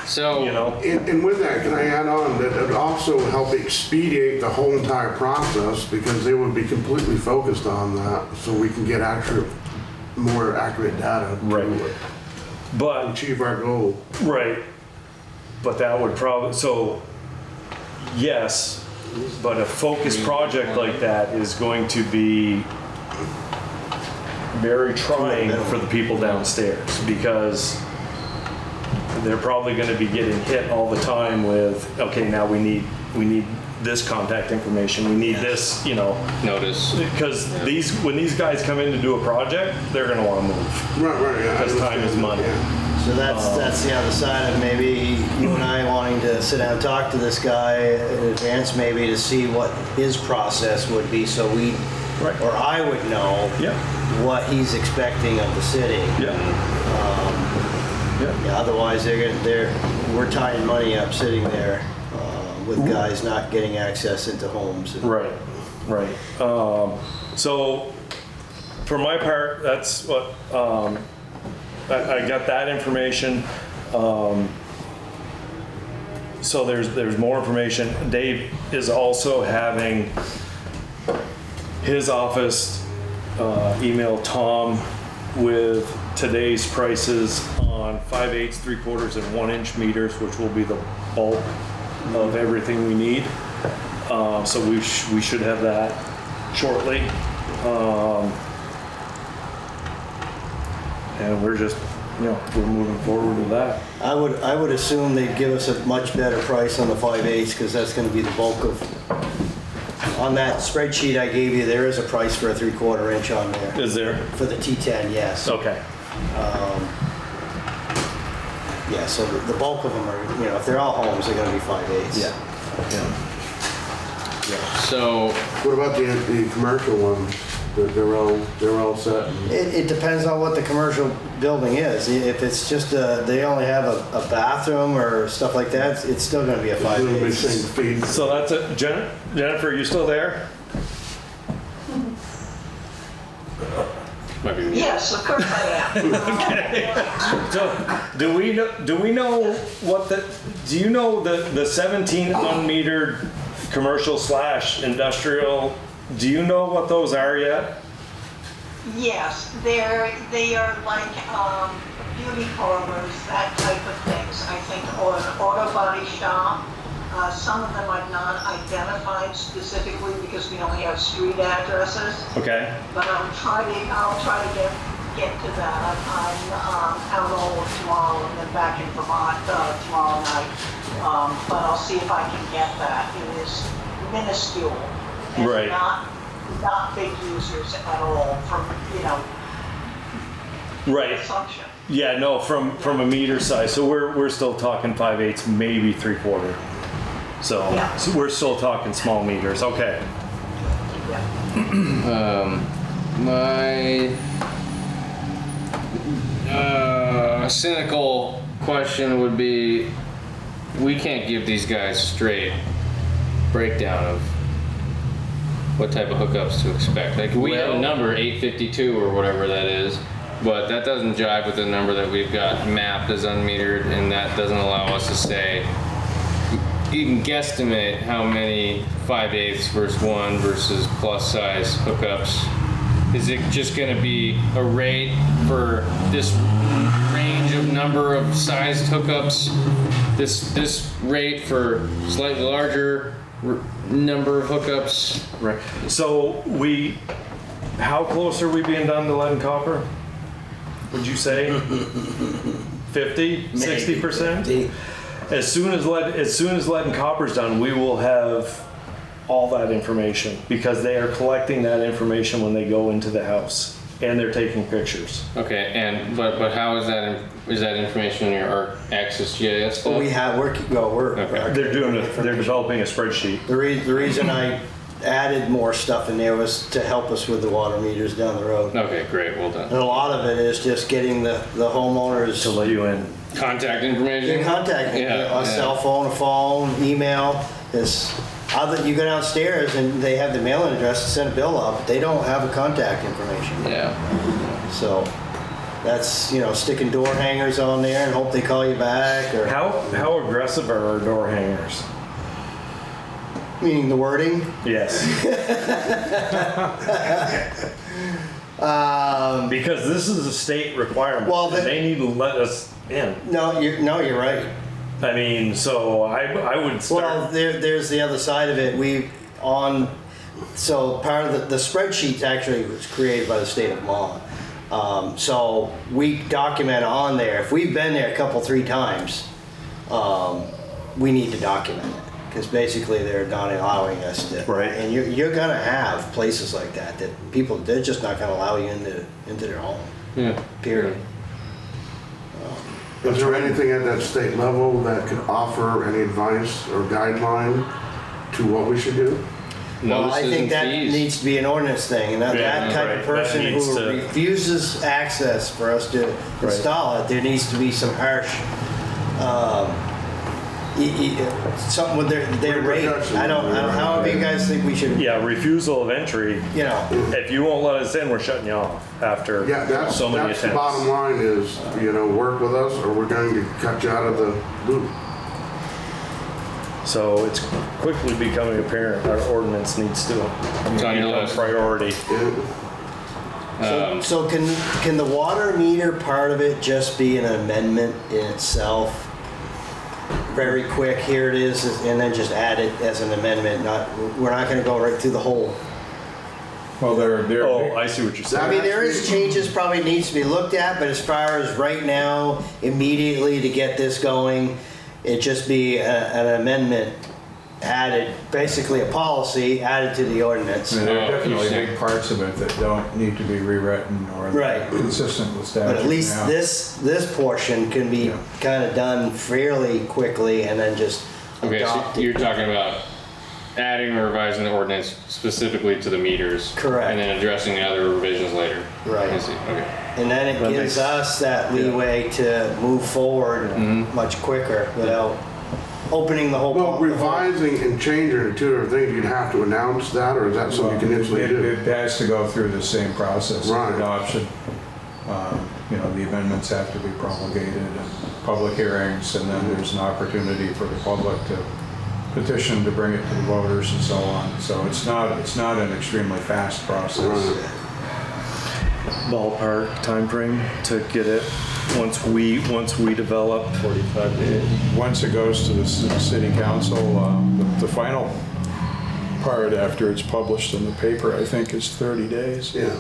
So, You know. And with that, can I add on that it would also help expedite the whole entire process because they would be completely focused on that so we can get more accurate data Right. to But achieve our goal. right. But that would probably yes, but a focused project like that is going to be very trying for the people downstairs because they're probably going to be getting hit all the time with, okay, now we need this contact information, we need this, notice. because when these guys come in to do a project, they're going to want to move. Right, yeah. Because time is money. Yeah. So that's the other side of maybe you and I wanting to sit down and talk to this guy in advance, maybe to see what his process would be, so we, Right. or I would know Yeah. what he's expecting of the city. Yeah. Yeah, otherwise we're tying money up sitting there with guys not getting access into homes. Right. So for my part, that's what, I got that information. So there's more information. Dave is also having his office email Tom with today's prices on 5/8, 3/4, and 1-inch meters, which will be the bulk of everything we need. So we should have that shortly. And we're just, we're moving forward with that. I would assume they'd give us a much better price on the 5/8 because that's going to be the bulk of. On that spreadsheet I gave you, there is a price for a 3/4 inch on there. Is there? For the T10, yes. Okay. Yeah, so the bulk of them are, if they're all homes, they're going to be 5/8. Yeah. So, What about the commercial ones? They're all set? It depends on what the commercial building is. If it's just they only have a bathroom or stuff like that, it's still going to be a It's gonna be 5/8. same feet. So that's it. Jennifer, you still there? might be Yes, of course I am. So do we know what do you know the 17 unmetered commercial / industrial, do you know what those are yet? Yes, they are like beauty parlors, that type of things. I think, or an auto body shop. Some of them I've not identified specifically because we only have street addresses. Okay. But I'll try to get to that. I'm out all of tomorrow and then back in Vermont tomorrow night. But I'll see if I can get that. It is minuscule and Right. not big users at all from Right. consumption. Yeah, no, from a meter size. So we're still talking 5/8, maybe 3/4. So, Yeah. so we're still talking small meters. Okay. Yeah. my cynical question would be, we can't give these guys straight breakdown of what type of hookups to expect. Like we have a Well- number 852 or whatever that is, but that doesn't jive with the number that we've got mapped as unmetered, and that doesn't allow us to say you can guesstimate how many 5/8 versus 1 versus plus size hookups. Is it just going to be a rate for this range of number of sized hookups? This rate for slightly larger number of hookups? Right. So how close are we being done to lead and copper? Would you say 50, 60%? As soon as lead and copper's done, we will have all that information because they are collecting that information when they go into the house and they're taking pictures. Okay, and but how is that information in your Access GIS stuff? We're They're developing a spreadsheet. The reason I added more stuff in there was to help us with the water meters down the road. Okay, great, well done. And a lot of it is just getting the homeowners To let you in. Contact information? in contact, Yeah, a cell phone, a phone, email. You go downstairs and they have the mailing address to send a bill up, but they don't have the contact information. Yeah. So that's, sticking door hangers on there and hope they call you back, or How aggressive are our door hangers? meaning the wording. Yes. Because this is a state requirement. Well, and they need to let us in. No, you're right. I mean, so I would start. Well, there's the other side of it. So part of the spreadsheet actually was created by the state of Vermont. So we document on there. If we've been there 3 times, we need to document it because basically they're not allowing us to. Right. And you're gonna have places like that they're just not gonna allow you into their home. Yeah. Period. Is there anything at that state level that could offer any advice or guideline to what we should do? Well, I think that needs to be an ordinance thing, and that type right. of person That needs who to- refuses access for us to install it, there needs to be some harsh, something with their rate. I don't, how do you guys think we should, Yeah, refusal of entry. If you won't let us in, we're shutting you off after Yeah, that's so many the attempts. bottom line is, work with us or we're going to cut you out of the loop. So it's quickly becoming apparent our ordinance needs to It's on your become list. priority. So can the water meter part of it just be an amendment in itself? Very quick, here it is, and then just add it as an amendment, we're not gonna go right through the whole. Well, they're. Oh, I see what you're saying. I mean, there is changes probably needs to be looked at, but as far as right now, immediately to get this going, it just be an amendment added, basically a policy added to the ordinance. I mean, there are Oh, definitely interesting. big parts of it that don't need to be rewritten or Right. consistent with statute. But at least now. this portion can be Yeah. kind of done fairly quickly and then just Okay, so adopted. you're talking about adding or revising the ordinance specifically to the meters. Correct. And then addressing the other revisions later. Right. I see, okay. And then it That gives makes- us that leeway to move forward much quicker without opening the whole. Well, the whole- revising and changing are two different things. You'd have to announce that, or is that something you can instantly It do? has to go through the same process Right. of adoption. You know, the amendments have to be promulgated and public hearings, and then there's an opportunity for the public to petition to bring it to the voters and so on. So it's not an extremely fast process. Right. Ballpark timeframe to get it, once we develop? 45 days. Once it goes to the city council, the final part after it's published in the paper, I think, is 30 days. Yeah.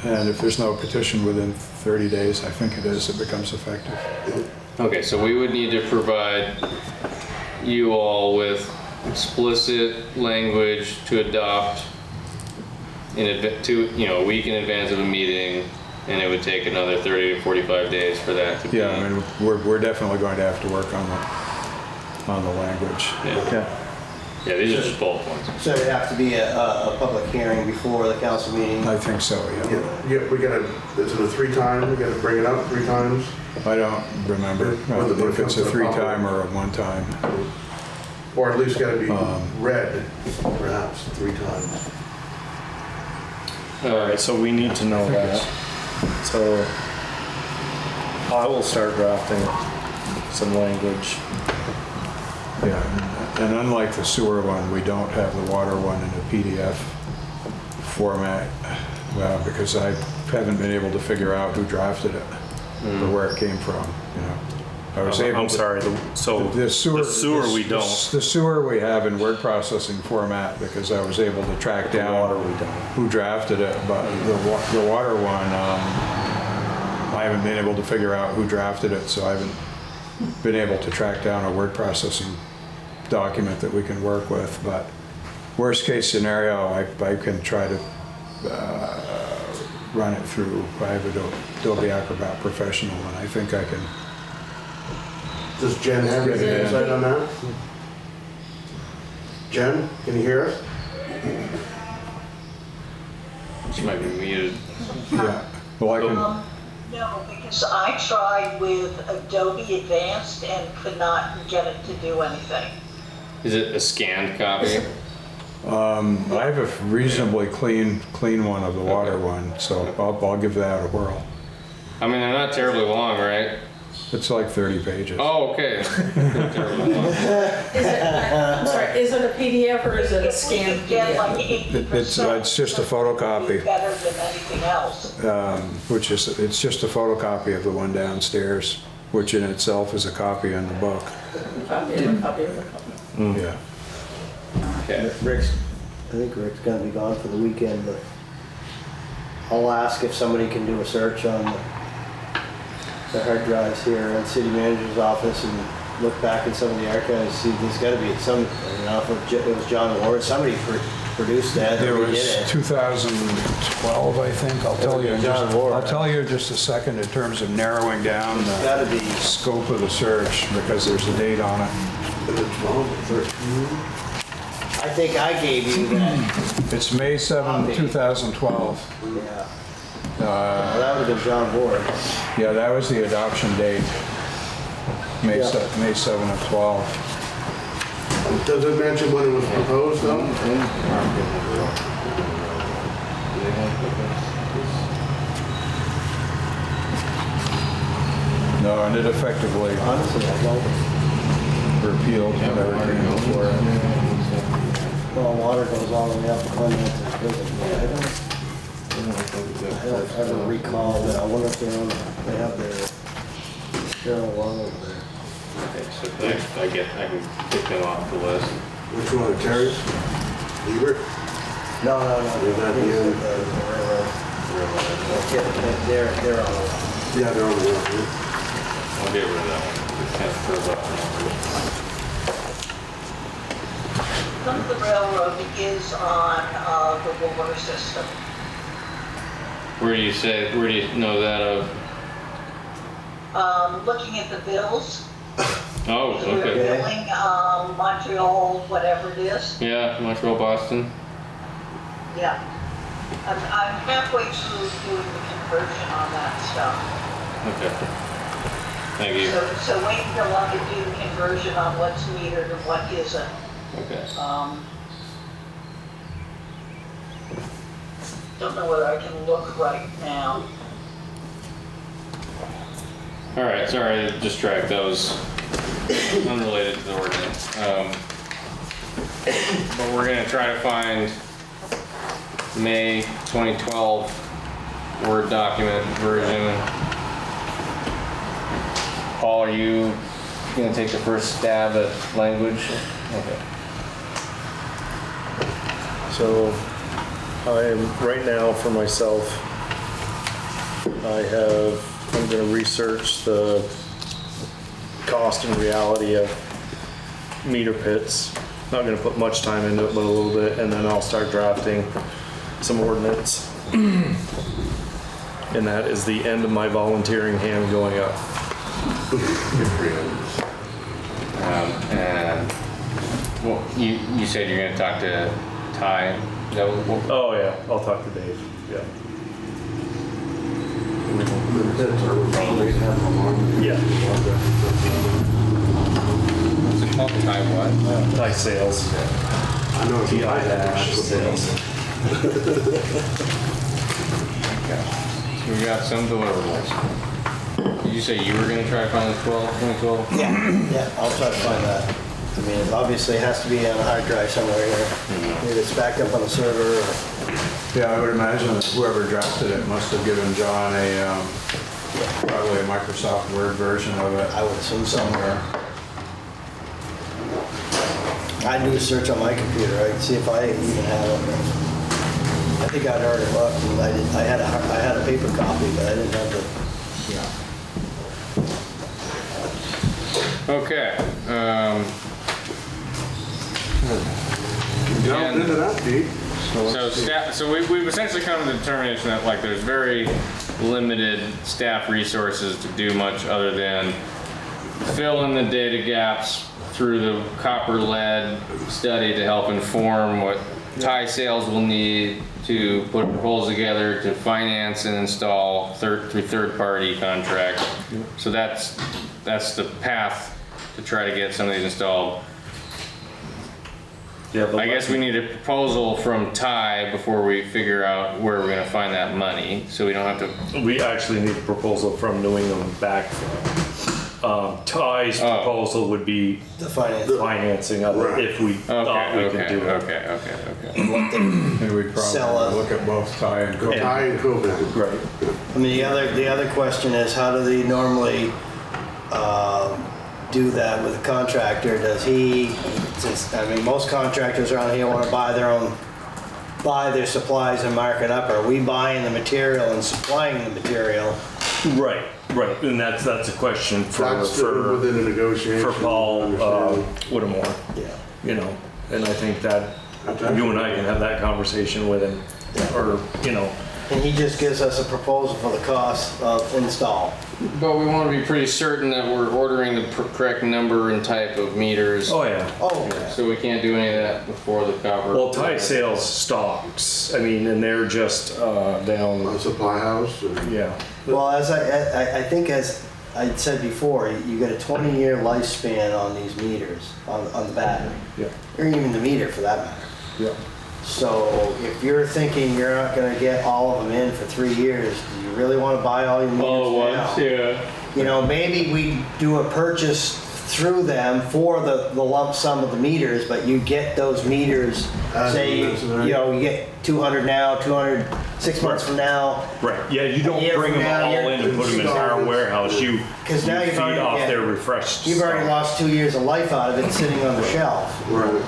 And if there's no petition within 30 days, I think it becomes effective. Okay, so we would need to provide you all with explicit language to adopt a week in advance of a meeting, and it would take another 30 to 45 days for that to be. Yeah, I mean, we're definitely going to have to work on the language. Yeah. Yeah, these are just bullet points. So it'd have to be a public hearing before the council meeting. I think so, yeah. Yeah, we gotta, is it a 3 times? We gotta bring it up 3 times? I don't remember if it's a 3-time or a 1-time. Or at least gotta be read, perhaps, 3 times. All right, so we need to know that. So I will start drafting some language. Yeah, and unlike the sewer one, we don't have the water one in a PDF format, because I haven't been able to figure out who drafted it or where it came from, you know. I was able I'm to- sorry, The sewer we don't. The sewer we have in word processing format because I was able to track down who drafted it, but the water one, I haven't been able to figure out who drafted it, so I haven't been able to track down a word processing document that we can work with. But worst case scenario, I can try to run it through. I have Adobe Acrobat Professional, and I think I can. Does Jen have any insight on that? Jen, can you hear us? She might be muted. Yeah. Well, I can. No, because I tried with Adobe Advanced and could not get it to do anything. Is it a scanned copy? I have a reasonably clean one of the water one, so I'll give that a whirl. I mean, they're not terribly long, right? It's like 30 pages. Oh, okay. Terribly long. I'm sorry, is it a PDF or is it a If we scanned could get like PDF? 80%. It's just a photocopy. Better than anything else. It's just a photocopy of the one downstairs, which in itself is a copy in the book. Copy of a copy of a copy. Yeah. Okay. I think Rick's gonna be gone for the weekend, but I'll ask if somebody can do a search on the hard drives here in the city manager's office and look back in some of the archives, see there's gotta be some, I don't know if it was John Ward, somebody produced that. It or was redid it. 2012, I think. I'll tell you. John Ward. I'll tell you in just a second in terms of narrowing down It's gotta the be, scope of the search because there's a date on it. Is it 12 or 13? I think I gave you that, It's May 7, 2012. yeah. Well, that would've been John Ward. Yeah, that was the adoption date. May Yeah. 7 of 12. Does it mention when it was proposed though? No, and it effectively Honestly, I don't. repealed whatever came before it. Well, water goes all the way up to Clemens. I don't recall that. I wonder if they're on, they have their, they're along over there. Okay, so I can pick them off the list. Which one, Terry's? Lieber? No. They're not the end. They're on the left. Yeah, they're on the left. I'll get rid of that one. It kind of throws up the numbers. Some of the railroad is on the water system. Where do you know that of? Looking at the bills, Oh, we're okay. billing Montreal, whatever it is. Yeah, Montreal, Boston. Yeah. I'm halfway through doing the conversion on that stuff. Okay. Thank you. So wait until I can do the conversion on what's metered and what isn't. Okay. Don't know whether I can look right now. All right, sorry to distract. That was unrelated to the ordinance. But we're gonna try to find May 2012 Word document version. Paul, are you gonna take the first stab at language? Okay. So I am, right now for myself, I'm gonna research the cost and reality of meter pits. Not gonna put much time into it, but a little bit, and then I'll start drafting some ordinance. And that is the end of my volunteering hand going up. And well, you said you're gonna talk to Ty. Is that what- Oh yeah, I'll talk to Dave, yeah. The pits are probably have them on. Yeah. What's it called? Ty what? Ty Sales, I know it's a T-I- Sales. Okay. So we got some deliverables. Did you say you were gonna try to find the 2012? Yeah, I'll try to find that. I mean, it obviously has to be on a hard drive somewhere here. Maybe it's backed up on a server. Yeah, I would imagine that whoever drafted it must have given John probably a Microsoft Word version of it. I would assume somewhere. I'd do a search on my computer. I'd see if I even have it. I think I'd already looked, and I had a paper copy, but I didn't have the. Okay. Delved into that deep. So we've essentially come to the determination that like there's very limited staff resources to do much other than fill in the data gaps through the copper lead study to help inform what Ty Sales will need to put proposals together to finance and install through third-party contract. So that's the path to try to get some of these installed. Yeah, but I guess we need a proposal from Ty before we figure out where we're gonna find that money, so we don't have to. we actually need a proposal from New England backfill. Ty's Oh. proposal would be The finance. financing of it if we thought we could do it. Okay. And we'd Sell probably it. look at both Ty and Coke. Ty and Coban. Right. I mean, the other question is, how do they normally do that with a contractor? Does he? I mean, most contractors around here want to buy their supplies and mark it up. Are we buying the material and supplying the material? Right, and that's a question That's still within the negotiation. for Paul Whittemore, Yeah. you know, and I think that you and I can have that conversation with him, or, you know. And he just gives us a proposal for the cost of install. But we want to be pretty certain that we're ordering the correct number and type of meters. Oh, yeah. Oh, So we can't do any of that before the copper. Well, Ty Sales stocks, I mean, and they're just down, A supply house. and- yeah. well, as I think as I said before, you get a 20-year lifespan on these meters, on the battery. Yeah. Or even the meter for that matter. Yeah. So if you're thinking you're not gonna get all of them in for 3 years, do you really wanna buy all your meters now? Yeah. You know, maybe we do a purchase through them for the lump sum of the meters, but you get those meters, say, you get 200 now, 200 6 months from now. Right, yeah, you don't year bring from them now, all you're- in and put them in our warehouse. You 'Cause now feed you've already- off yeah. their refreshed You've already stuff. lost 2 years of life out of it sitting on the shelf. Right.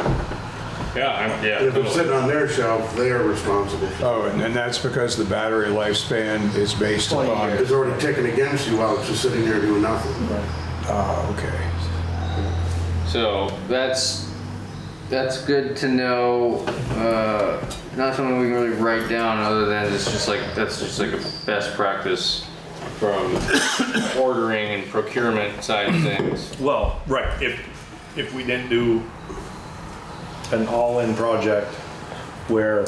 Yeah, If it's totally. sitting on their shelf, they are responsible. Oh, and that's because the battery lifespan is based 20 upon. years. It's already ticking against you while it's just sitting there doing nothing. Oh, okay. So that's good to know. Not something we can really write down other than it's just like, that's just like a best practice from ordering and procurement side of things. Well, right, if we didn't do an all-in project where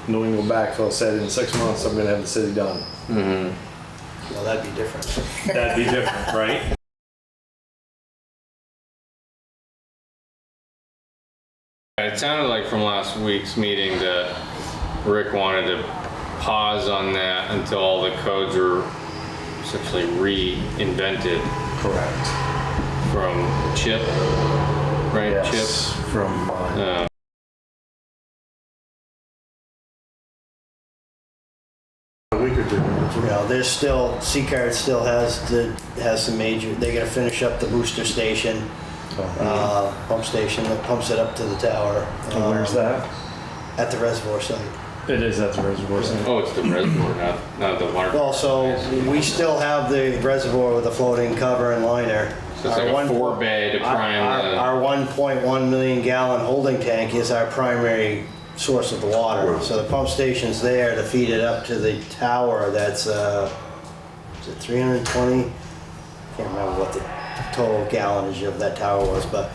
New England Backfill said in 6 months, I'm gonna have the city done. Well, that'd be different. That'd be different, right? It sounded like from last week's meeting that Rick wanted to pause on that until all the codes were essentially reinvented Correct. from Chip, right? Yes, from, Chip. A week or two. There's still, C-Card still has some major, they gotta finish up the booster station, pump station that pumps it up to the tower. and where's that? At the reservoir site. It is at the reservoir center. Oh, it's the reservoir, not the water. Well, so we still have the reservoir with a floating cover and liner. So it's like Our a 4-bay to prime the. Our 1.1 million gallon holding tank is our primary source of the water. So the pump station's there to feed it up to the tower that's, is it 320? Can't remember what the total gallonage of that tower was, but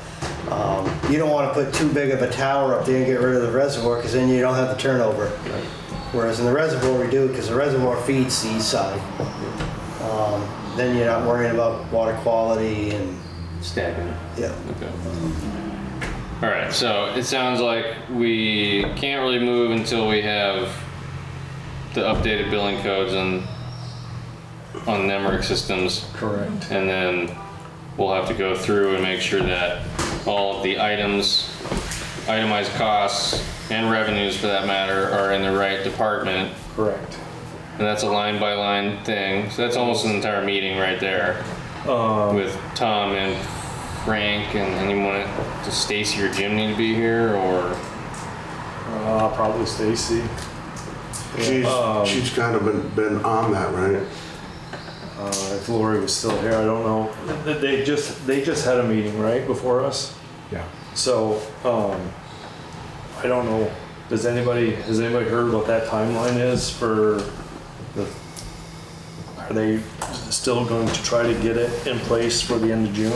you don't want to put too big of a tower up there and get rid of the reservoir because then you don't have the turnover. Whereas in the reservoir we do, because the reservoir feeds the east side. Then you're not worrying about water quality and, Stagnant. yeah. Okay. All right, so it sounds like we can't really move until we have the updated billing codes on Nemrick systems. Correct. And then we'll have to go through and make sure that all of the itemized costs and revenues for that matter are in the right department. Correct. And that's a line by line thing. So that's almost an entire meeting right there with Tom and Frank. And anyone, does Stacy or Jim need to be here or? Probably Stacy. She's kind of been on that, right? If Lori was still here, I don't know. They just had a meeting, right, before us? Yeah. So, I don't know. Has anybody heard what that timeline is for are they still going to try to get it in place for the end of June?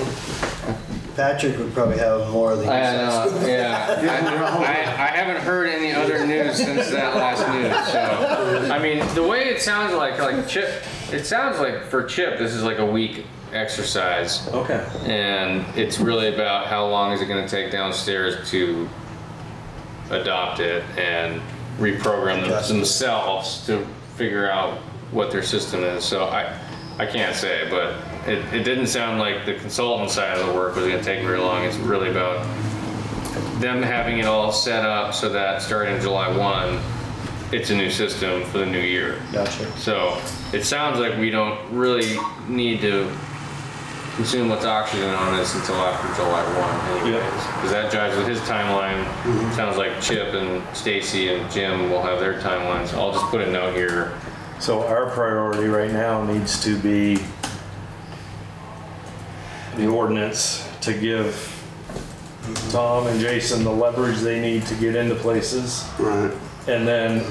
Patrick would probably have more of the insights. I haven't heard any other news since that last news. So, I mean, the way it sounds like Chip, it sounds like for Chip, this is like a week exercise. Okay. And it's really about how long is it going to take downstairs to adopt it and reprogram themselves to figure out what their system is. So I can't say, but it didn't sound like the consultant side of the work was going to take very long. It's really about them having it all set up so that starting July 1, it's a new system for the new year. Gotcha. So it sounds like we don't really need to consume what's oxygen on this until after July 1 anyways. Because that jives with his timeline. Sounds like Chip and Stacy and Jim will have their timelines. So I'll just put a note here. So our priority right now needs to be the ordinance to give Tom and Jason the leverage they need to get into places. Right. And then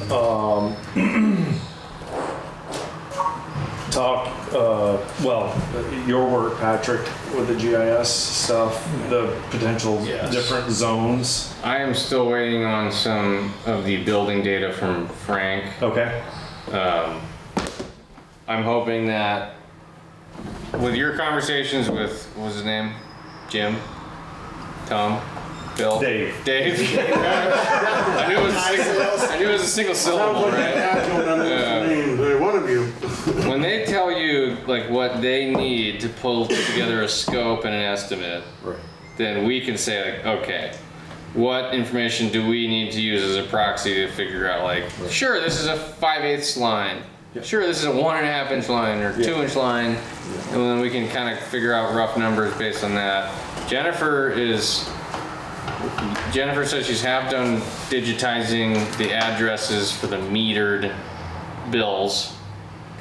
talk, your work, Patrick, with the GIS stuff, the potential different zones. I am still waiting on some of the building data from Frank. Okay. I'm hoping that with your conversations with, what was his name? Jim? Tom? Bill? Dave. I knew it was a single syllable, Sounds like right? you have one of those names, one of you. when they tell you like what they need to pull together a scope and an estimate, Right. then we can say like, okay, what information do we need to use as a proxy to figure out like, sure, this is a 5/8 line. Sure, this is a 1.5 inch line or 2 inch line, and then we can kind of figure out rough numbers based on that. Jennifer says she's half done digitizing the addresses for the metered bills.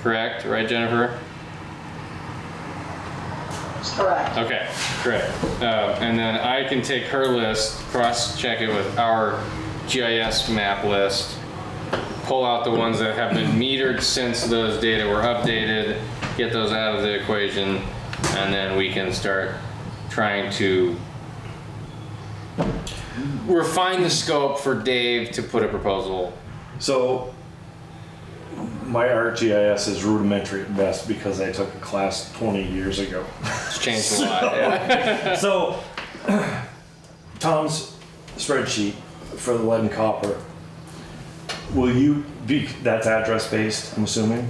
Correct, right, Jennifer? That's correct. Okay, great. And then I can take her list, cross-check it with our GIS map list, pull out the ones that have been metered since those data were updated, get those out of the equation, and then we can start trying to refine the scope for Dave to put a proposal. So my ArcGIS is rudimentary at best because I took a class 20 years ago. It's changed a lot. Yeah. So Tom's spreadsheet for the lead and copper, will you be, that's address based, I'm assuming?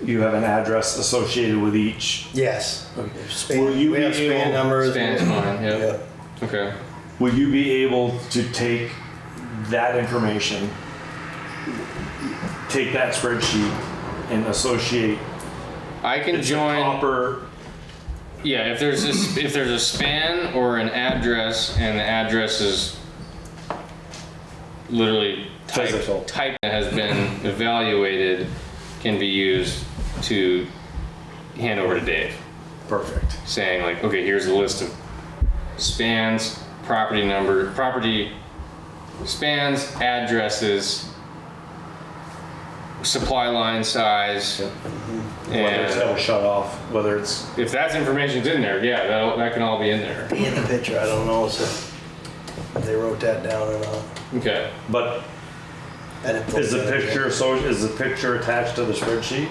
You have an address associated with each. Yes. Will you We have be span able- numbers. Span's fine, yeah. Okay. Will you be able to take that information, take that spreadsheet and associate I can it's a join. copper? Yeah, if there's a span or an address and the address is literally Physical. type that has been evaluated, can be used to hand over to Dave, Perfect. saying like, okay, here's a list of spans, property number, property spans, addresses, supply line size, Whether it's got and to shut off, whether it's, if that's information's in there, yeah, that can all be in there. Be in the picture. I don't know if they wrote that down or not. Okay. but I didn't is the look at it. picture, so is the picture attached to the spreadsheet?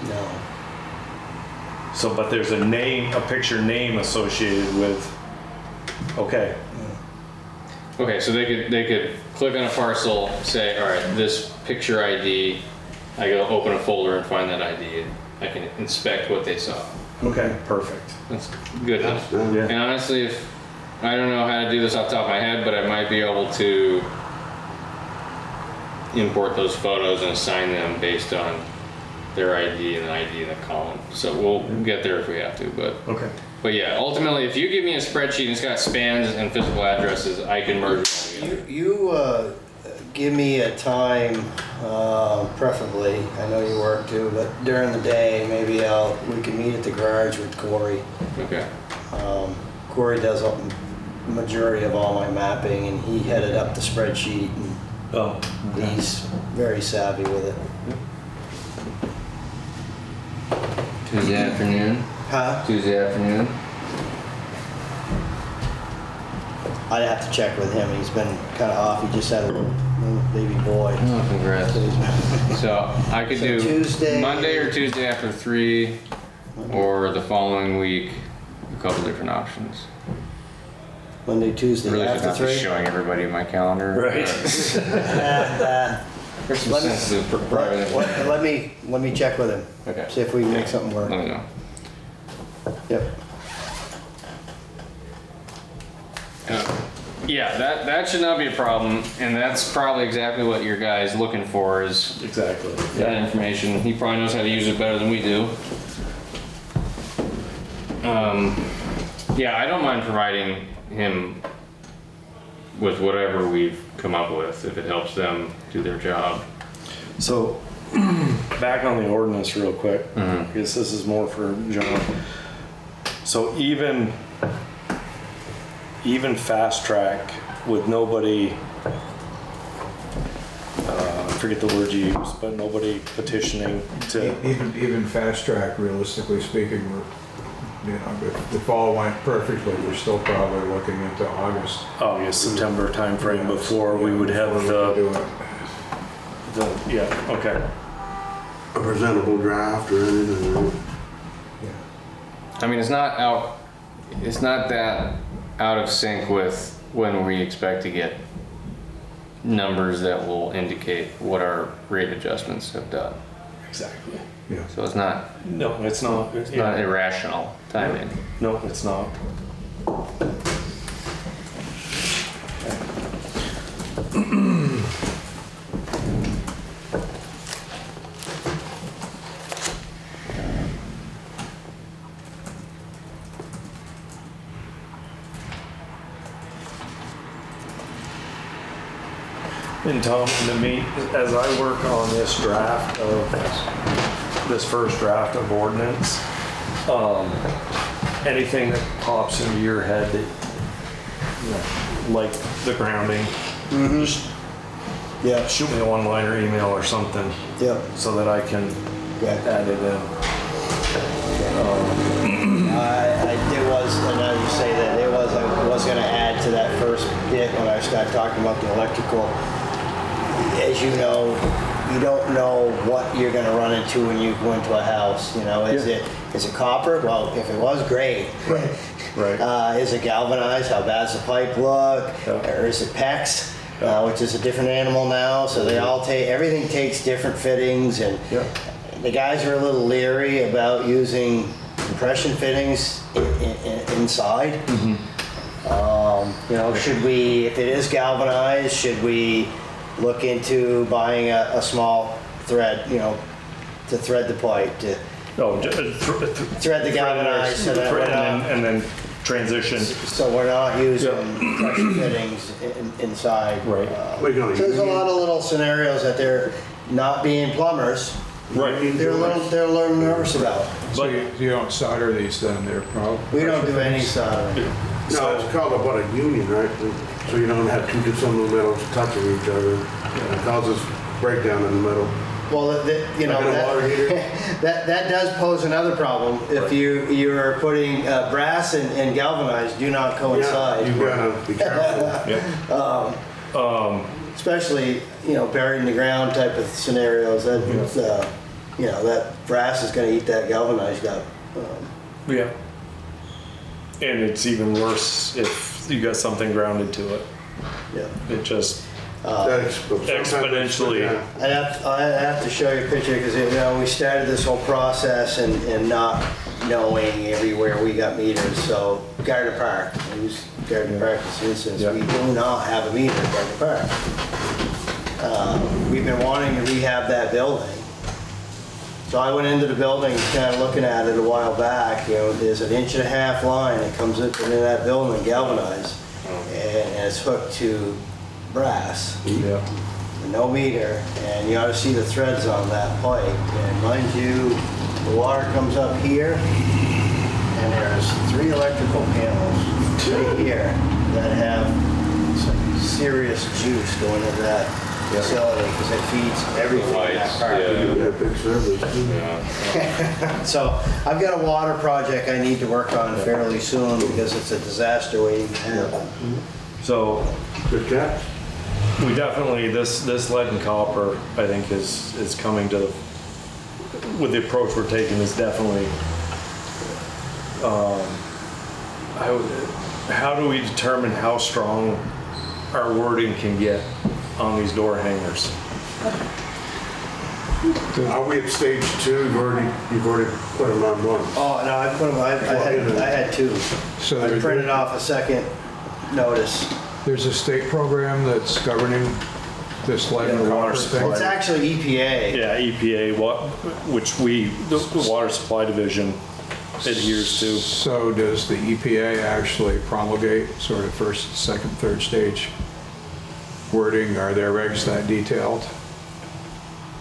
No. So, but there's a name, a picture name associated with, okay, Okay, so they could click on a parcel, say, all right, this picture ID, I go open a folder and find that ID, and I can inspect what they saw. okay, perfect. That's good enough. Yeah. And honestly, if I don't know how to do this off the top of my head, but I might be able to import those photos and assign them based on their ID and the ID in the column. So we'll get there if we have to, Okay. but yeah, ultimately, if you give me a spreadsheet and it's got spans and physical addresses, I can merge them all together. You give me a time, preferably. I know you work too, but during the day, maybe we can meet at the garage with Corey. Okay. Corey does a majority of all my mapping, and he headed up the spreadsheet, and Oh, he's very savvy with it. Tuesday afternoon. Huh? Tuesday afternoon. I'd have to check with him. He's been kind of off. He just had a little baby boy. Oh, congrats. So I could So do Tuesday- Monday or Tuesday after 3, or the following week, a couple different options. Monday, Tuesday Really should after not be 3. showing everybody my calendar. Right. And, There's some Let me- sensitive private. let me check with him. Okay. See if we can make something work. Let me know. Yep. Yeah, that should not be a problem, and that's probably exactly what your guy's looking for is exactly. that information. He probably knows how to use it better than we do. Yeah, I don't mind providing him with whatever we've come up with if it helps them do their job. So, back on the ordinance real quick, I guess this is more for John. So even fast track with nobody, I forget the word you used, but nobody petitioning to, Even fast track, realistically speaking, if the fall went perfectly, we're still probably looking into August. September timeframe before we would have Before we do it. yeah, okay. A presentable draft or anything. I mean, it's not that out of sync with when we expect to get numbers that will indicate what our rate adjustments have done. exactly. Yeah. So it's not, No, it's not. it's not irrational timing. No, it's not. And Tom, to me, as I work on this draft of, this first draft of ordinance, anything that pops into your head that, you know, like the grounding, just Yeah, shoot me a one-liner email or something yeah. so that I can add it in. Now you say that, I was gonna add to that first bit when I started talking about the electrical. As you know, you don't know what you're gonna run into when you go into a house, you know? Is it copper? Well, if it was, great. Right. Is it galvanized? How bad's the pipe look? Yeah. Or is it PEX? Which is a different animal now, so they all everything takes different fittings, and the guys are a little leery about using compression fittings inside. You know, should we, if it is galvanized, should we look into buying a small thread, you know, to thread the pipe, to thread the galvanized, so that we're not, and then transition. so we're not using compression fittings inside. Right. We're gonna So there's a use- lot of little scenarios that they're not being plumbers. Right. They're a little nervous about. So you don't solder these then, they're probably. We don't do any soldering. No, it's called about a union, right? So you don't have two dissimilar metals touching each other. It causes breakdown in the metal. Well, you know, Like in a water heater? that does pose another problem. If you're putting brass and galvanized do not Yeah, coincide. you gotta be careful. Especially, you know, buried in the ground type of scenarios. That you know, that brass is going to eat that galvanized up. Yeah. And it's even worse if you got something grounded to it. Yeah. It just I exponentially. have to show you a picture because, you know, we started this whole process and not knowing everywhere we got meters. So Gardner Park, we use Gardner Park as an instance. Yeah. We do not have a meter at Gardner Park. We've been wanting to rehab that building. So I went into the building, kind of looking at it a while back. You know, there's an 1.5-inch line that comes into that building, galvanized, and it's hooked to brass. Yeah. No meter, and you ought to see the threads on that pipe. And mind you, the water comes up here, and there's 3 electrical panels right here that have some serious juice going into that facility because it feeds everything in that Lights, park. Yeah, big service too. Yeah. So I've got a water project I need to work on fairly soon because it's a disaster waiting to happen. So Good catch. we definitely, this lead and copper, I think is coming to, with the approach we're taking is definitely, how do we determine how strong our wording can get on these door hangers? Are we at stage 2? You've already put them on one. Oh, no, I put them, I had 2. So I printed off a second notice. there's a state program that's governing this lead and Yeah, copper water thing? supply. It's actually EPA. Yeah, EPA, which the Water Supply Division adheres to. So does the EPA actually promulgate sort of first, second, third stage wording? Are their regs that detailed?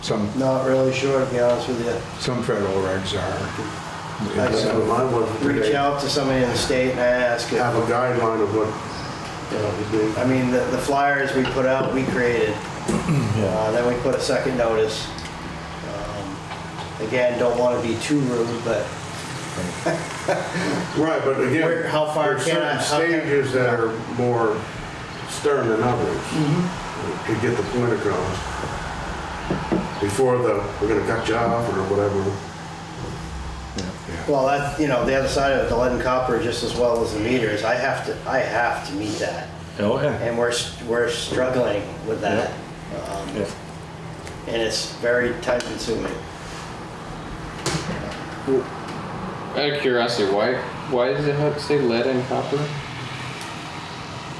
Some Not really sure, to be honest with you. federal regs are. So mine wasn't. Reach They out to somebody in the state and ask. have a guideline of what, I mean, the flyers we put out, we created. Then we put a second notice. Again, don't want to be too rude, but right, but again, How far there's can I- certain how can- stages that are more stern than others Mm-hmm. to get the point across. Before we're gonna cut you off or whatever. well, that, you know, the other side of it, the lead and copper, just as well as the meters, I have to meet that. Oh, yeah. And we're struggling with that. Yeah. And it's very time consuming. Out of curiosity, why does it have to say lead and copper?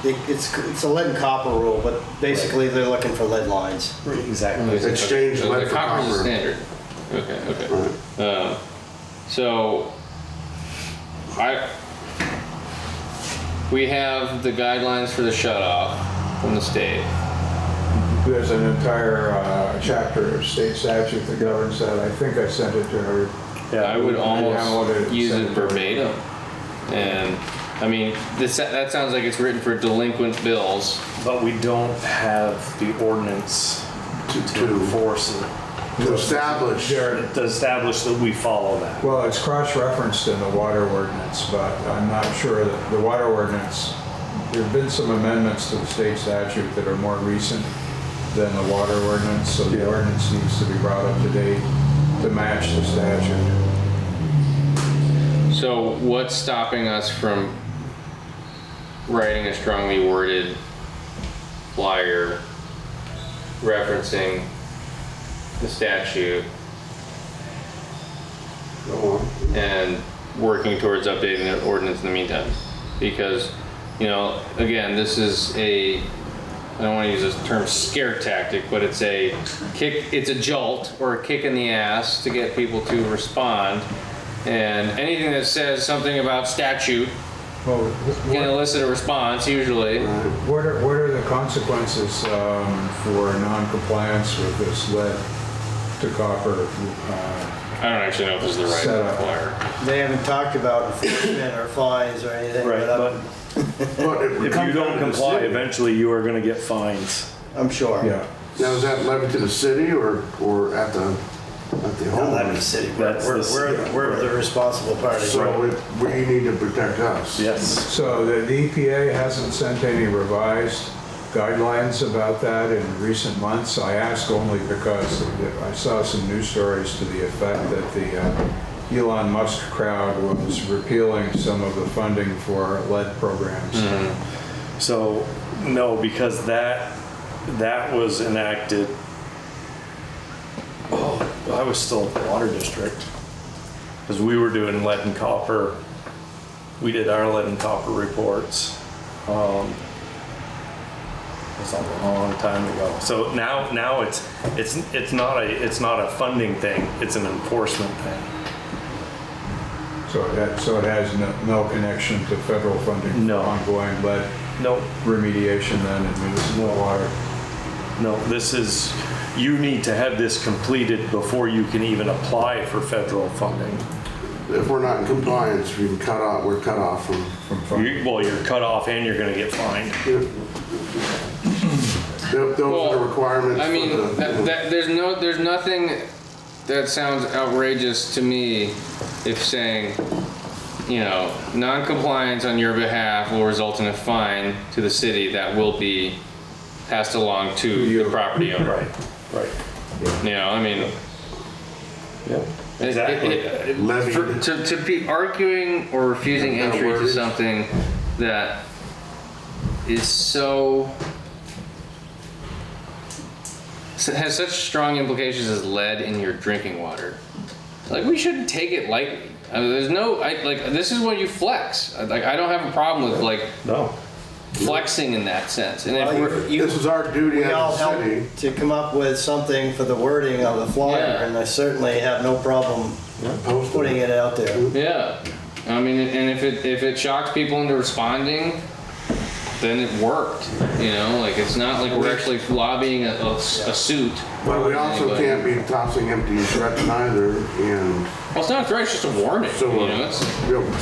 It's a lead and copper rule, but basically they're looking for lead lines. Exactly. Exchange So lead the for copper's the copper. standard. Okay. Right. So we have the guidelines for the shutoff from the state. There's an entire chapter of state statute that governs that. I think I sent it to her. Yeah, I would downloaded almost it, use sent it it to her. verbatim. And I mean, that sounds like it's written for delinquent bills. But we don't have the ordinance to enforce it. To establish. To establish that we follow that. Well, it's cross-referenced in the water ordinance, but I'm not sure that the water ordinance, there have been some amendments to the state statute that are more recent than the water ordinance, so the ordinance needs to be brought up to date to match the statute. So what's stopping us from writing a strongly worded flyer referencing the statute Go on. and working towards updating the ordinance in the meantime? Because, you know, again, this is I don't want to use this term scare tactic, but it's a jolt or a kick in the ass to get people to respond. And anything that says something about statute Well, can elicit a response usually. what are the consequences for non-compliance with this lead to copper? I don't actually know if this is the right Setup. flyer. They haven't talked about enforcement or fines or anything, Right, but But it if comes you down don't to the comply, city. eventually you are going to get fines. I'm sure. Yeah. Now, is that levied to the city or at the No, that'd be home? city. That's We're the responsible party. So we need to protect us. Yes. So the EPA hasn't sent any revised guidelines about that in recent months. I ask only because I saw some news stories to the effect that the Elon Musk crowd was repealing some of the funding for lead programs. So, no, because that was enacted, I was still in the water district. Because we were doing lead and copper. We did our lead and copper reports. It was a long time ago. So now it's not a funding thing, it's an enforcement thing. So it has no connection to federal funding for No. ongoing lead No, remediation then in municipal water. no, you need to have this completed before you can even apply for federal funding. If we're not in compliance, we're cut off from funding. You're cut off and you're gonna get fined. Those are the requirements I mean, for the. there's nothing that sounds outrageous to me if saying, you know, non-compliance on your behalf will result in a fine to the city that will be passed along to the property owner. Right. You know, I mean, Exactly. Levied. to be arguing or refusing Yeah, entry to wordage. something that is has such strong implications as lead in your drinking water. Like, we shouldn't take it lightly. I mean, this is when you flex. Like, I don't have a problem with No. flexing in that sense. And if Well, we're, This is our duty We all as a helped city. to come up with something for the wording of the flyer, Yeah. and I certainly have no problem putting it out there. yeah, I mean, and if it shocks people into responding, then it worked. You know, like, it's not like we're actually lobbying a suit. But we also Anybody. can't be tossing empty threats either, and Well, it's not a threat; it's just a warning. so, You know, it's,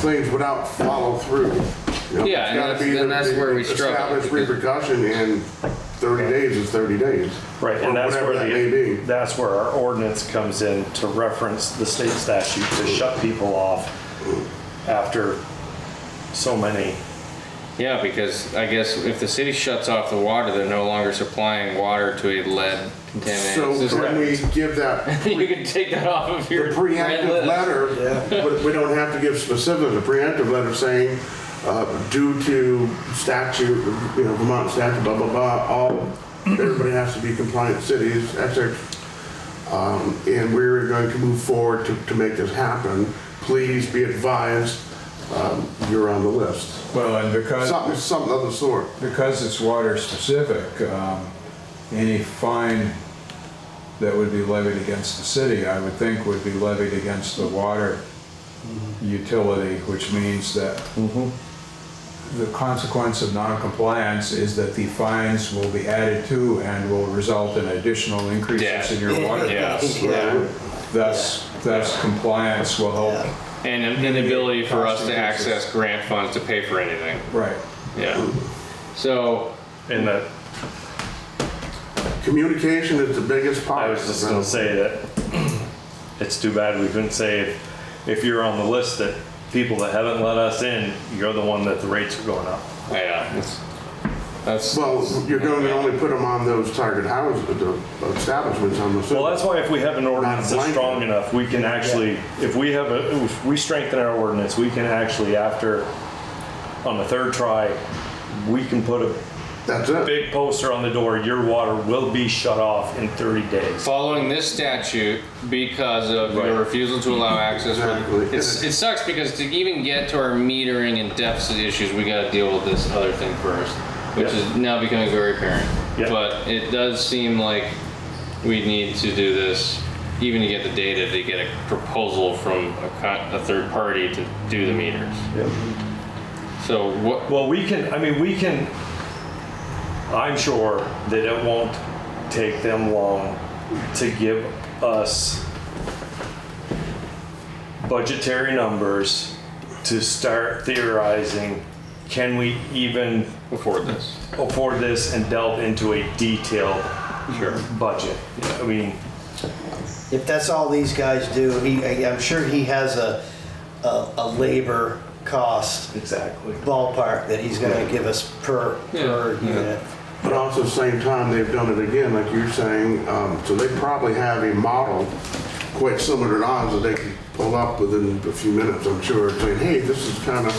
things without follow through. Yeah, and that's where we struggle, Established because- repercussion in 30 days is 30 days. Right, Or and that's whatever where that may be. that's where our ordinance comes in to reference the state statute to shut people off after so many. yeah, because I guess if the city shuts off the water, they're no longer supplying water to a lead contaminated So system. when we give that You can take that off of the your red preemptive list. letter, but we don't have to give specifics, a preemptive letter saying, due to statute, Vermont statute, blah, blah, blah, everybody has to be compliant cities, etc. And we're going to move forward to make this happen. Please be advised, you're on the list. Well, and Something of the sort. because it's water specific, any fine that would be levied against the city, I would think would be levied against the water utility, which means that the consequence of non-compliance is that the fines will be added to and will result in additional increases in your water costs. Yeah. Thus compliance will help. And an inability for us to access grant funds to pay for anything. Right. Yeah. So, And that, Communication is the biggest part. I was just gonna say that it's too bad we couldn't say if you're on the list that people that haven't let us in, you're the one that the rates are going up. yeah, that's. Well, you're going to only put them on those target houses, the establishments on the city. Well, that's why if we have an ordinance that's blanket. strong enough, we can actually, if we strengthen our ordinance, we can actually, after, on the third try, we can put a That's it. big poster on the door, your water will be shut off in 30 days. Following this statute because of Right. your refusal to allow access. Exactly. It sucks because to even get to our metering and deficit issues, we got to deal with this other thing first, which Yeah. is now becoming very apparent. Yeah. But it does seem like we need to do this, even to get the data, to get a proposal from a third party to do the meters. So what? Well, I'm sure that it won't take them long to give us budgetary numbers to start theorizing, can we even Afford this. afford this and delve into a detailed budget? I mean, If that's all these guys do, I'm sure he has a labor cost exactly. ballpark that he's gonna give us per unit. But also at the same time, they've done it again, like you're saying, so they probably have a model quite similar to ours that they can pull up within a few minutes, I'm sure, saying, hey, this is kind of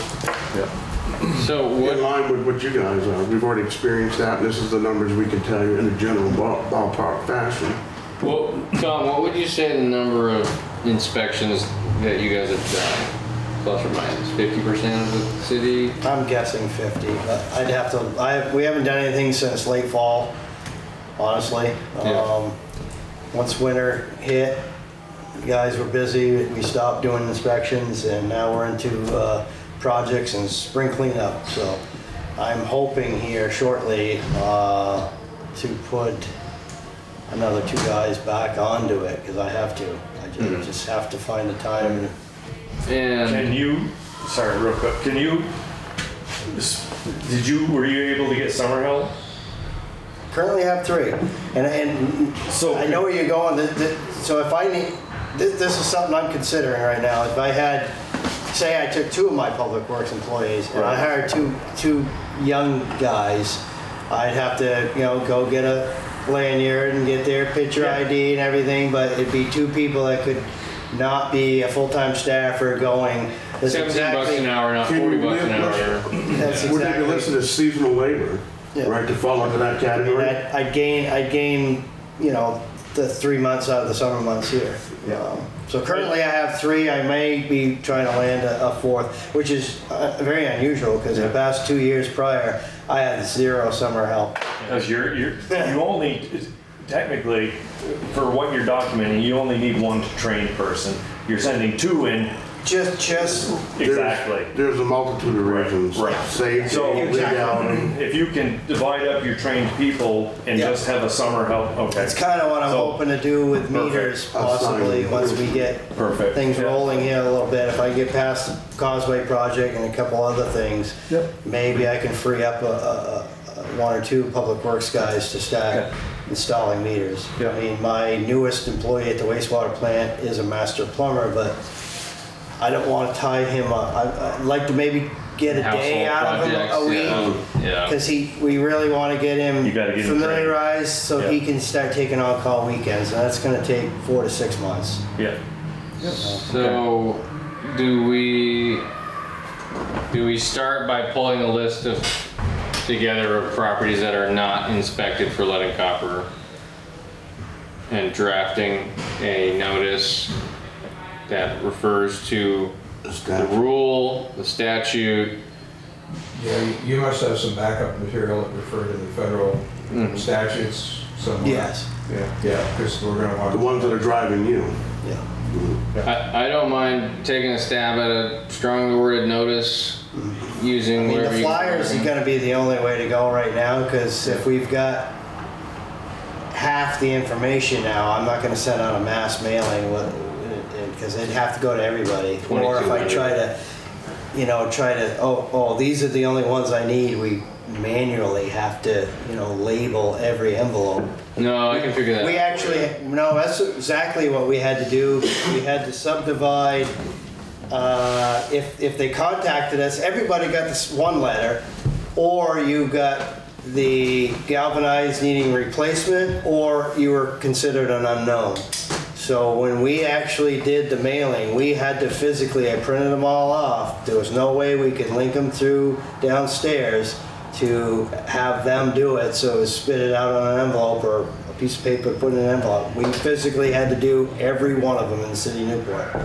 So what? in line with what you guys are. We've already experienced that, and this is the numbers we can tell you in a general ballpark fashion. Well, Tom, what would you say the number of inspections that you guys have done? Plus or minus 50% of the city? I'm guessing 50. I'd have to, we haven't done anything since late fall, honestly. Yeah. Once winter hit, the guys were busy, we stopped doing inspections, and now we're into projects and spring cleanup. So I'm hoping here shortly to put another 2 guys back onto it, because I have to. I just have to find the time. And Can you, sorry, real quick, were you able to get summer help? Currently have 3, and So I know where you're going. So if I need, this is something I'm considering right now. If I had, say I took 2 of my public works employees and I hired two young guys, I'd have to, go get a lanyard and get their picture ID and everything, but it'd be 2 people that could not be a full-time staffer going. That's 17 bucks an hour, not 40 bucks an hour. That's Would they be exactly. listed as seasonal labor, Yeah. right, to fall into that I mean, category? I'd gain, the 3 months out of the summer months here. So currently I have 3. I may be trying to land a 4th, which is very unusual because the past 2 years prior, I had 0 summer help. Because you only, technically, for what you're documenting, you only need 1 trained person. You're sending 2 in. Just Exactly. There's a multitude of reasons. Right. Safety, So legality. if you can divide up your trained people and Yeah. just have a summer help, okay. That's kind of what I'm So- hoping to do with meters possibly once we get Perfect. things Yeah. rolling here a little bit. If I get past the Causeway project and a couple other things, maybe I can free up 1 or 2 public works guys to start installing meters. Yeah. I mean, my newest employee at the wastewater plant is a master plumber, but I don't want to tie him up. I'd like to maybe get a day Household out of him projects, a week. yeah. Because we really want to get him You gotta get him familiarized so Yeah. he can start taking on-call weekends, and that's going to take 4 to 6 months. Yeah. So, do we start by pulling a list together of properties that are not inspected for lead and copper? and drafting a notice that refers to the rule, the statute. Yeah, you must have some backup material that refer to the federal statutes somewhere. Yes. Yeah, because we're gonna want. The ones that are driving you. Yeah. I don't mind taking a stab at a strongly worded notice using I mean, whatever the you flyers is gonna be the only way to go right now, because if we've got half the information now, I'm not gonna send out a mass mailing, because it'd have to go to everybody. Or if I try to, oh, these are the only ones I need, we manually have to, label every envelope. No, I can figure that We out. actually, no, that's exactly what we had to do. We had to subdivide, if they contacted us, everybody got this one letter, or you got the galvanized needing replacement, or you were considered an unknown. So when we actually did the mailing, we had to physically, I printed them all off. There was no way we could link them through downstairs to have them do it, so it was spit it out on an envelope or a piece of paper, put in an envelope. We physically had to do every one of them in the city of Newport.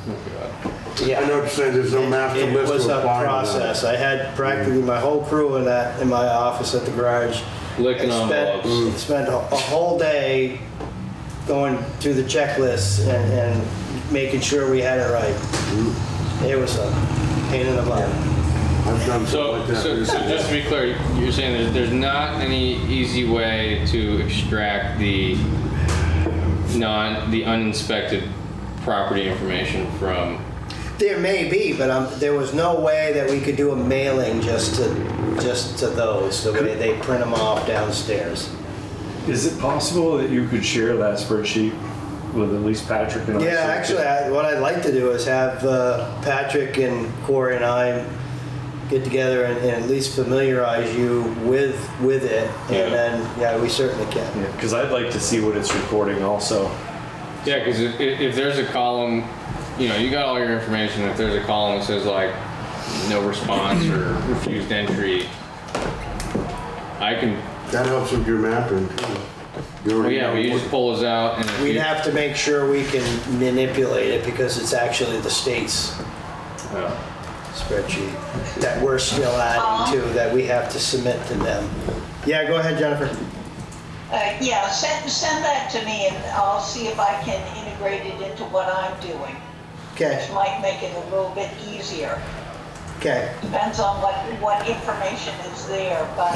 I know what you're saying, there's no master It list was to a apply to that. process. I had practically my whole crew in my office at the garage. Licking I envelopes. spent a whole day going through the checklists and making sure we had it right. It was a pain in the butt. I've done So, stuff like that. so just to be clear, you're saying there's not any easy way to extract the uninspected property information from. There may be, but there was no way that we could do a mailing just to those, the way they print them off downstairs. Is it possible that you could share that spreadsheet with at least Patrick and I? Yeah, actually, what I'd like to do is have Patrick and Corey and I get together and at least familiarize you with it, Yeah. and then, we certainly can. Yeah, because I'd like to see what it's recording also. Yeah, because if there's a column, you got all your information. If there's a column that says like no response or refused entry, I can. That helps with your mapping too. Well, yeah, but you just pull those out and. if We'd you- have to make sure we can manipulate it because it's actually the state's Yeah. spreadsheet that we're still adding to, that we have to submit to them. Yeah, go ahead, Jennifer. Yeah, send that to me and I'll see if I can integrate it into what I'm doing, Okay, which might make it a little bit easier. okay. Depends on what information is there, but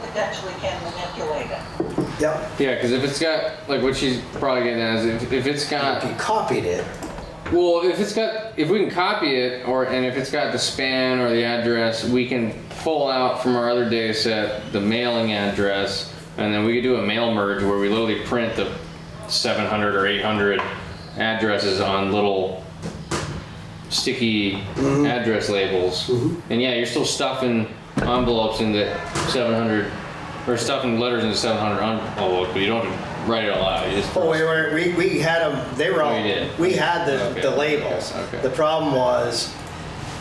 potentially can manipulate it. Yep. Yeah, because if it's got like what she's probably getting at is if it's got. If you copied it, Well, if we can copy it, and if it's got the span or the address, we can pull out from our other data set the mailing address, and then we could do a mail merge where we literally print the 700 or 800 addresses on little sticky address labels. And yeah, you're still stuffing envelopes into 700, or stuffing letters into 700 envelopes, but you don't have to write it all out. You just oh, we had them, they were all, Oh, you did? we had the Okay, labels. okay. The problem was,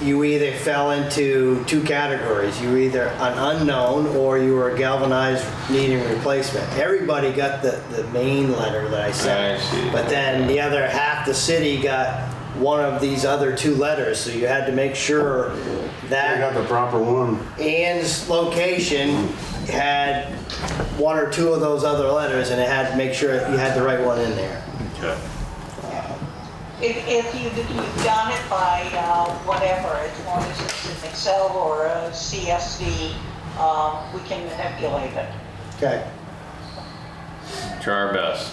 you either fell into two categories. You were either an unknown or you were a galvanized needing replacement. Everybody got the main letter that I sent. I see. But then the other half the city got one of these other two letters, so you had to make sure I that got the proper one. Ann's location had one or two of those other letters, and it had to make sure you had the right one in there. Okay. If you've done it by whatever, as long as it's an Excel or a CSV, we can manipulate it. Okay. try our best.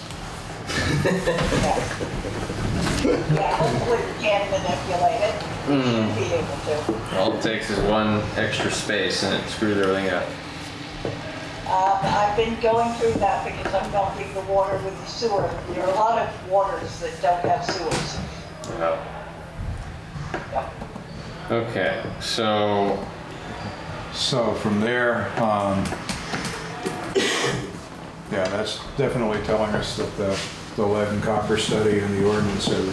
Yeah, hopefully we can manipulate it. We should be able to. All it takes is one extra space and it screws everything up. I've been going through that because I'm going through the water with the sewer. There are a lot of waters that don't have sewers. Yep. Okay, so So from there, yeah, that's definitely telling us that the lead and copper study and the ordinance are the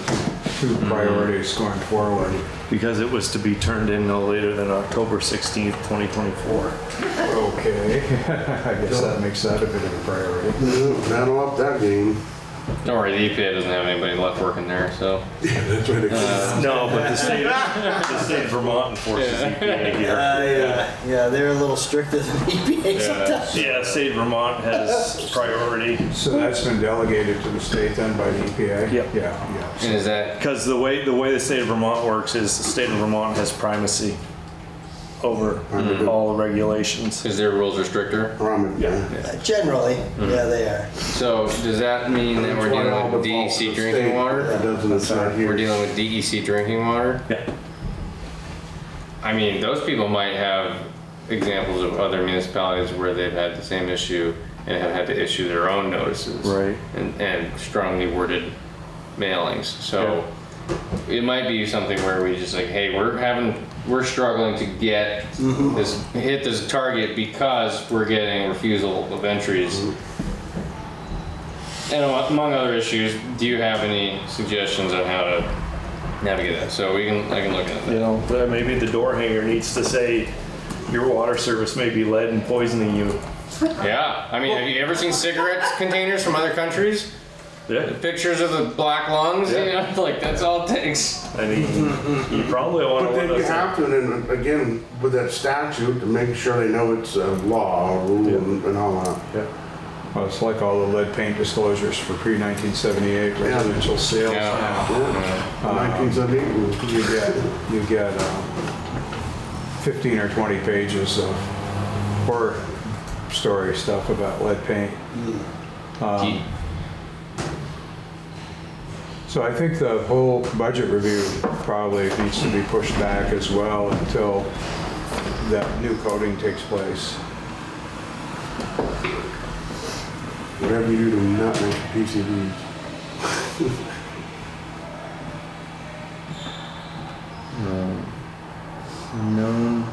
two priorities going forward. Because it was to be turned in no later than October 16th, 2024. Okay, I guess that makes that a bit of a priority. That'll up that game. Don't worry, the EPA doesn't have anybody left working there, so. Yeah, that's right. No, but the state of Vermont enforces EPA here. Yeah, they're a little stricter than EPA sometimes. Yeah, state of Vermont has priority. So that's been delegated to the state then by the EPA? Yep. Yeah. And is that, Because the way the state of Vermont works is the state of Vermont has primacy over all regulations. is their rules are stricter? Generally, yeah, they are. So does that mean that we're dealing with DEC drinking water? That doesn't apply here. We're dealing with DEC drinking water? Yeah. I mean, those people might have examples of other municipalities where they've had the same issue and have had to issue their own notices. Right. And strongly worded mailings. So it might be something where we just like, hey, we're struggling to get hit this target because we're getting refusal of entries. And among other issues, do you have any suggestions on how to navigate that? So I can look at that. You know, maybe the door hanger needs to say your water service may be lead and poisoning you. Yeah, I mean, have you ever seen cigarette containers from other countries? Yeah. Pictures of the black lungs, you know, like that's all it takes. I mean, you probably want But to then let you us have to, and again, with that statute, to make sure they know it's a law, a rule, and all that. Yeah. Well, it's like all the lead paint disclosures for pre-1978 residential sales now. 1978. You get 15 or 20 pages of horror story stuff about lead paint. So I think the whole budget review probably needs to be pushed back as well until that new coding takes place. Whatever you do to not make PCBs. Known.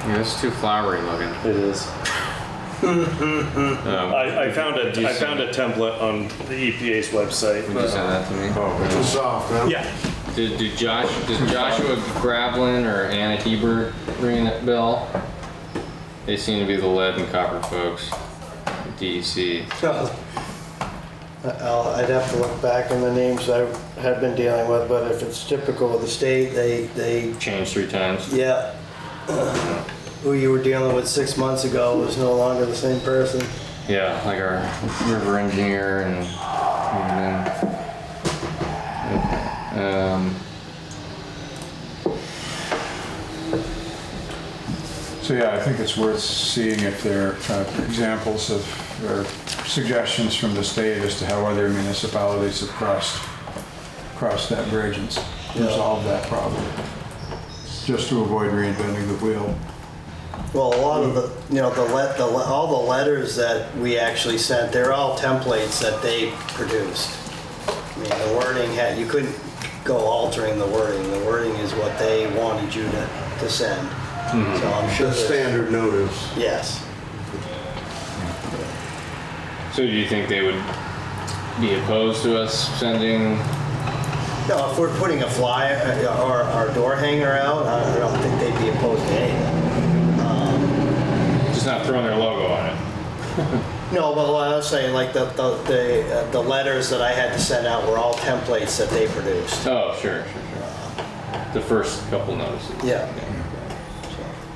Yeah, it's too flowery looking. It is. I found a template on the EPA's website. Would you send that to me? Too soft, huh? Yeah. Does Joshua Gravlin or Anna Hebert ring that bell? They seem to be the lead and copper folks. DEC. I'd have to look back on the names I have been dealing with, but if it's typical of the state, they Changed 3 times. yeah. Who you were dealing with 6 months ago was no longer the same person. Yeah, like our river engineer and So yeah, I think it's worth seeing if there are examples of or suggestions from the state as to how other municipalities have crossed that bridge and resolved that problem, just to avoid reinventing the wheel. Well, a lot of all the letters that we actually sent, they're all templates that they produced. I mean, the wording you couldn't go altering the wording. The wording is what they wanted you to send. So I'm sure The standard notice. Yes. So do you think they would be opposed to us sending? No, if we're putting a flyer or our door hanger out, I don't think they'd be opposed to anything. Just not throwing their logo on it. No, but what I was saying, like the letters that I had to send out were all templates that they produced. Oh, sure. The first couple notices. Yeah.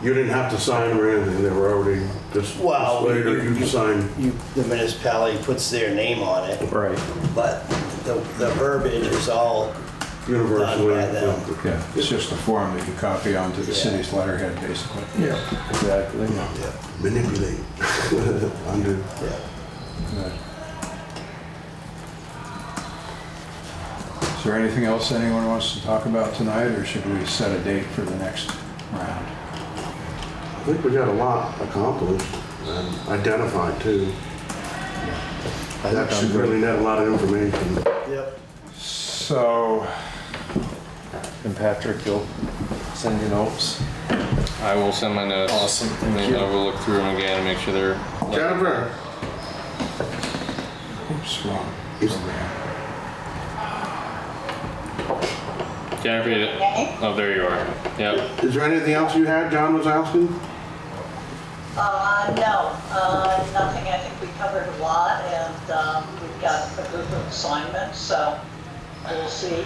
You didn't have to sign or anything, they were already just displayed, or you signed. The municipality puts their name on it, Right. but the verbiage is all Universally. done by them. Yeah, it's just a form that you copy onto the city's letterhead, basically. Yeah, exactly. Manipulate. Undo. Good. Is there anything else anyone wants to talk about tonight, or should we set a date for the next round? I think we got a lot accomplished and identified too. That should really net a lot of information. Yep. So, And Patrick, you'll send your notes. I will send my notes. Awesome, thank And then you. I will look through them again and make sure they're. Jennifer, Oops, wrong. Jennifer, oh, there you are. Yep. is there anything else you had John was asking? No, nothing. I think we covered a lot, and we've got a group of assignments, so we'll see.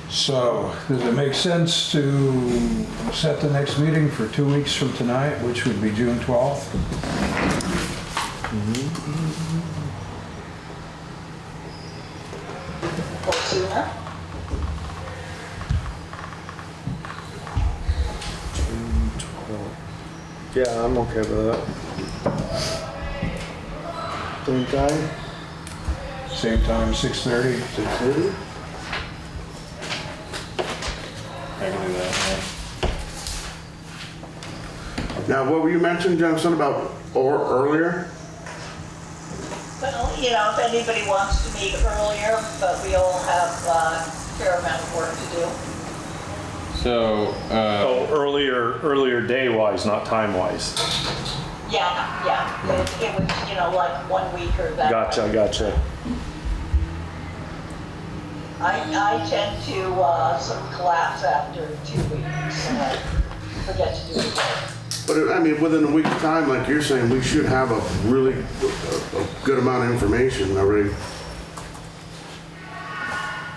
So, does it make sense to set the next meeting for 2 weeks from tonight, which would be June 12th? Or sooner. Yeah, I'm okay with that. Same time? Same time, 6:30? 6:30? I can do that. Now, what were you mentioning, Jensen, about or earlier? Well, you know, if anybody wants to meet earlier, but we all have a fair amount of work to do. So, Oh, earlier day-wise, not time-wise. Yeah. It was, you know, like 1 week or that. Gotcha. I tend to sort of collapse after 2 weeks, and I forget to do it. But I mean, within a week's time, like you're saying, we should have a really a good amount of information already.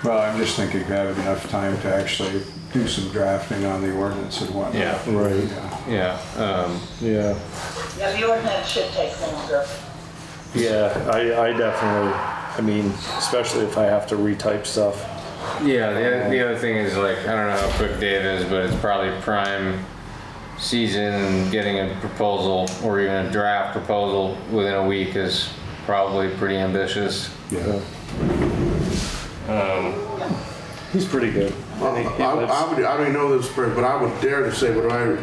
Well, I'm just thinking having enough time to actually do some drafting on the ordinance and whatnot. Yeah. Right. Yeah. Yeah. Yeah, the ordinance should take longer. Yeah, I definitely, I mean, especially if I have to retype stuff. yeah, the other thing is like, I don't know how quick Dave is, but it's probably prime season and getting a proposal or even a draft proposal within a week is probably pretty ambitious. Yeah. He's pretty good. I don't know this, but I would dare to say what I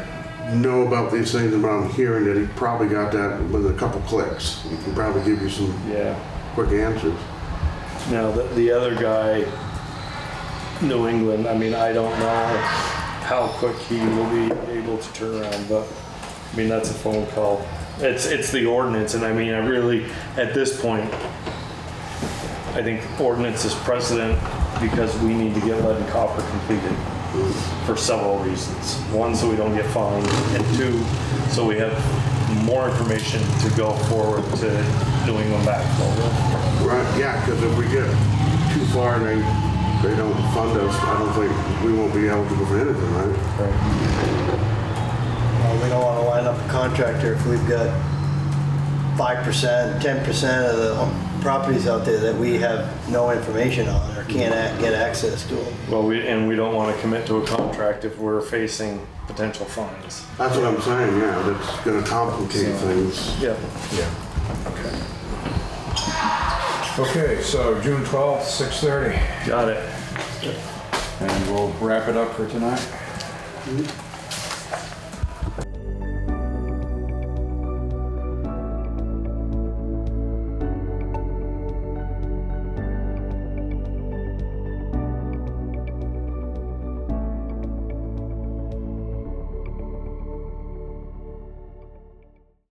know about these things and what I'm hearing, that he probably got that with a couple clicks. He can probably give you some Yeah. quick answers. Now, the other guy, New England, I mean, I don't know how quick he will be able to turn around, but, I mean, that's a phone call. It's the ordinance, and I mean, I really, at this point, I think ordinance is precedent because we need to get lead and copper completed for several reasons. One, so we don't get fined, and two, so we have more information to go forward to New England backflow. Right, yeah, because if we get too far and they don't fund us, I don't think we won't be eligible for anything, right? We don't want to line up a contractor if we've got 5%, 10% of the properties out there that we have no information on or can't get access to them. Well, we don't want to commit to a contract if we're facing potential fines. That's what I'm saying, yeah, that's gonna complicate things. Yeah. Okay, so June 12th, 6:30, Got it. and we'll wrap it up for tonight.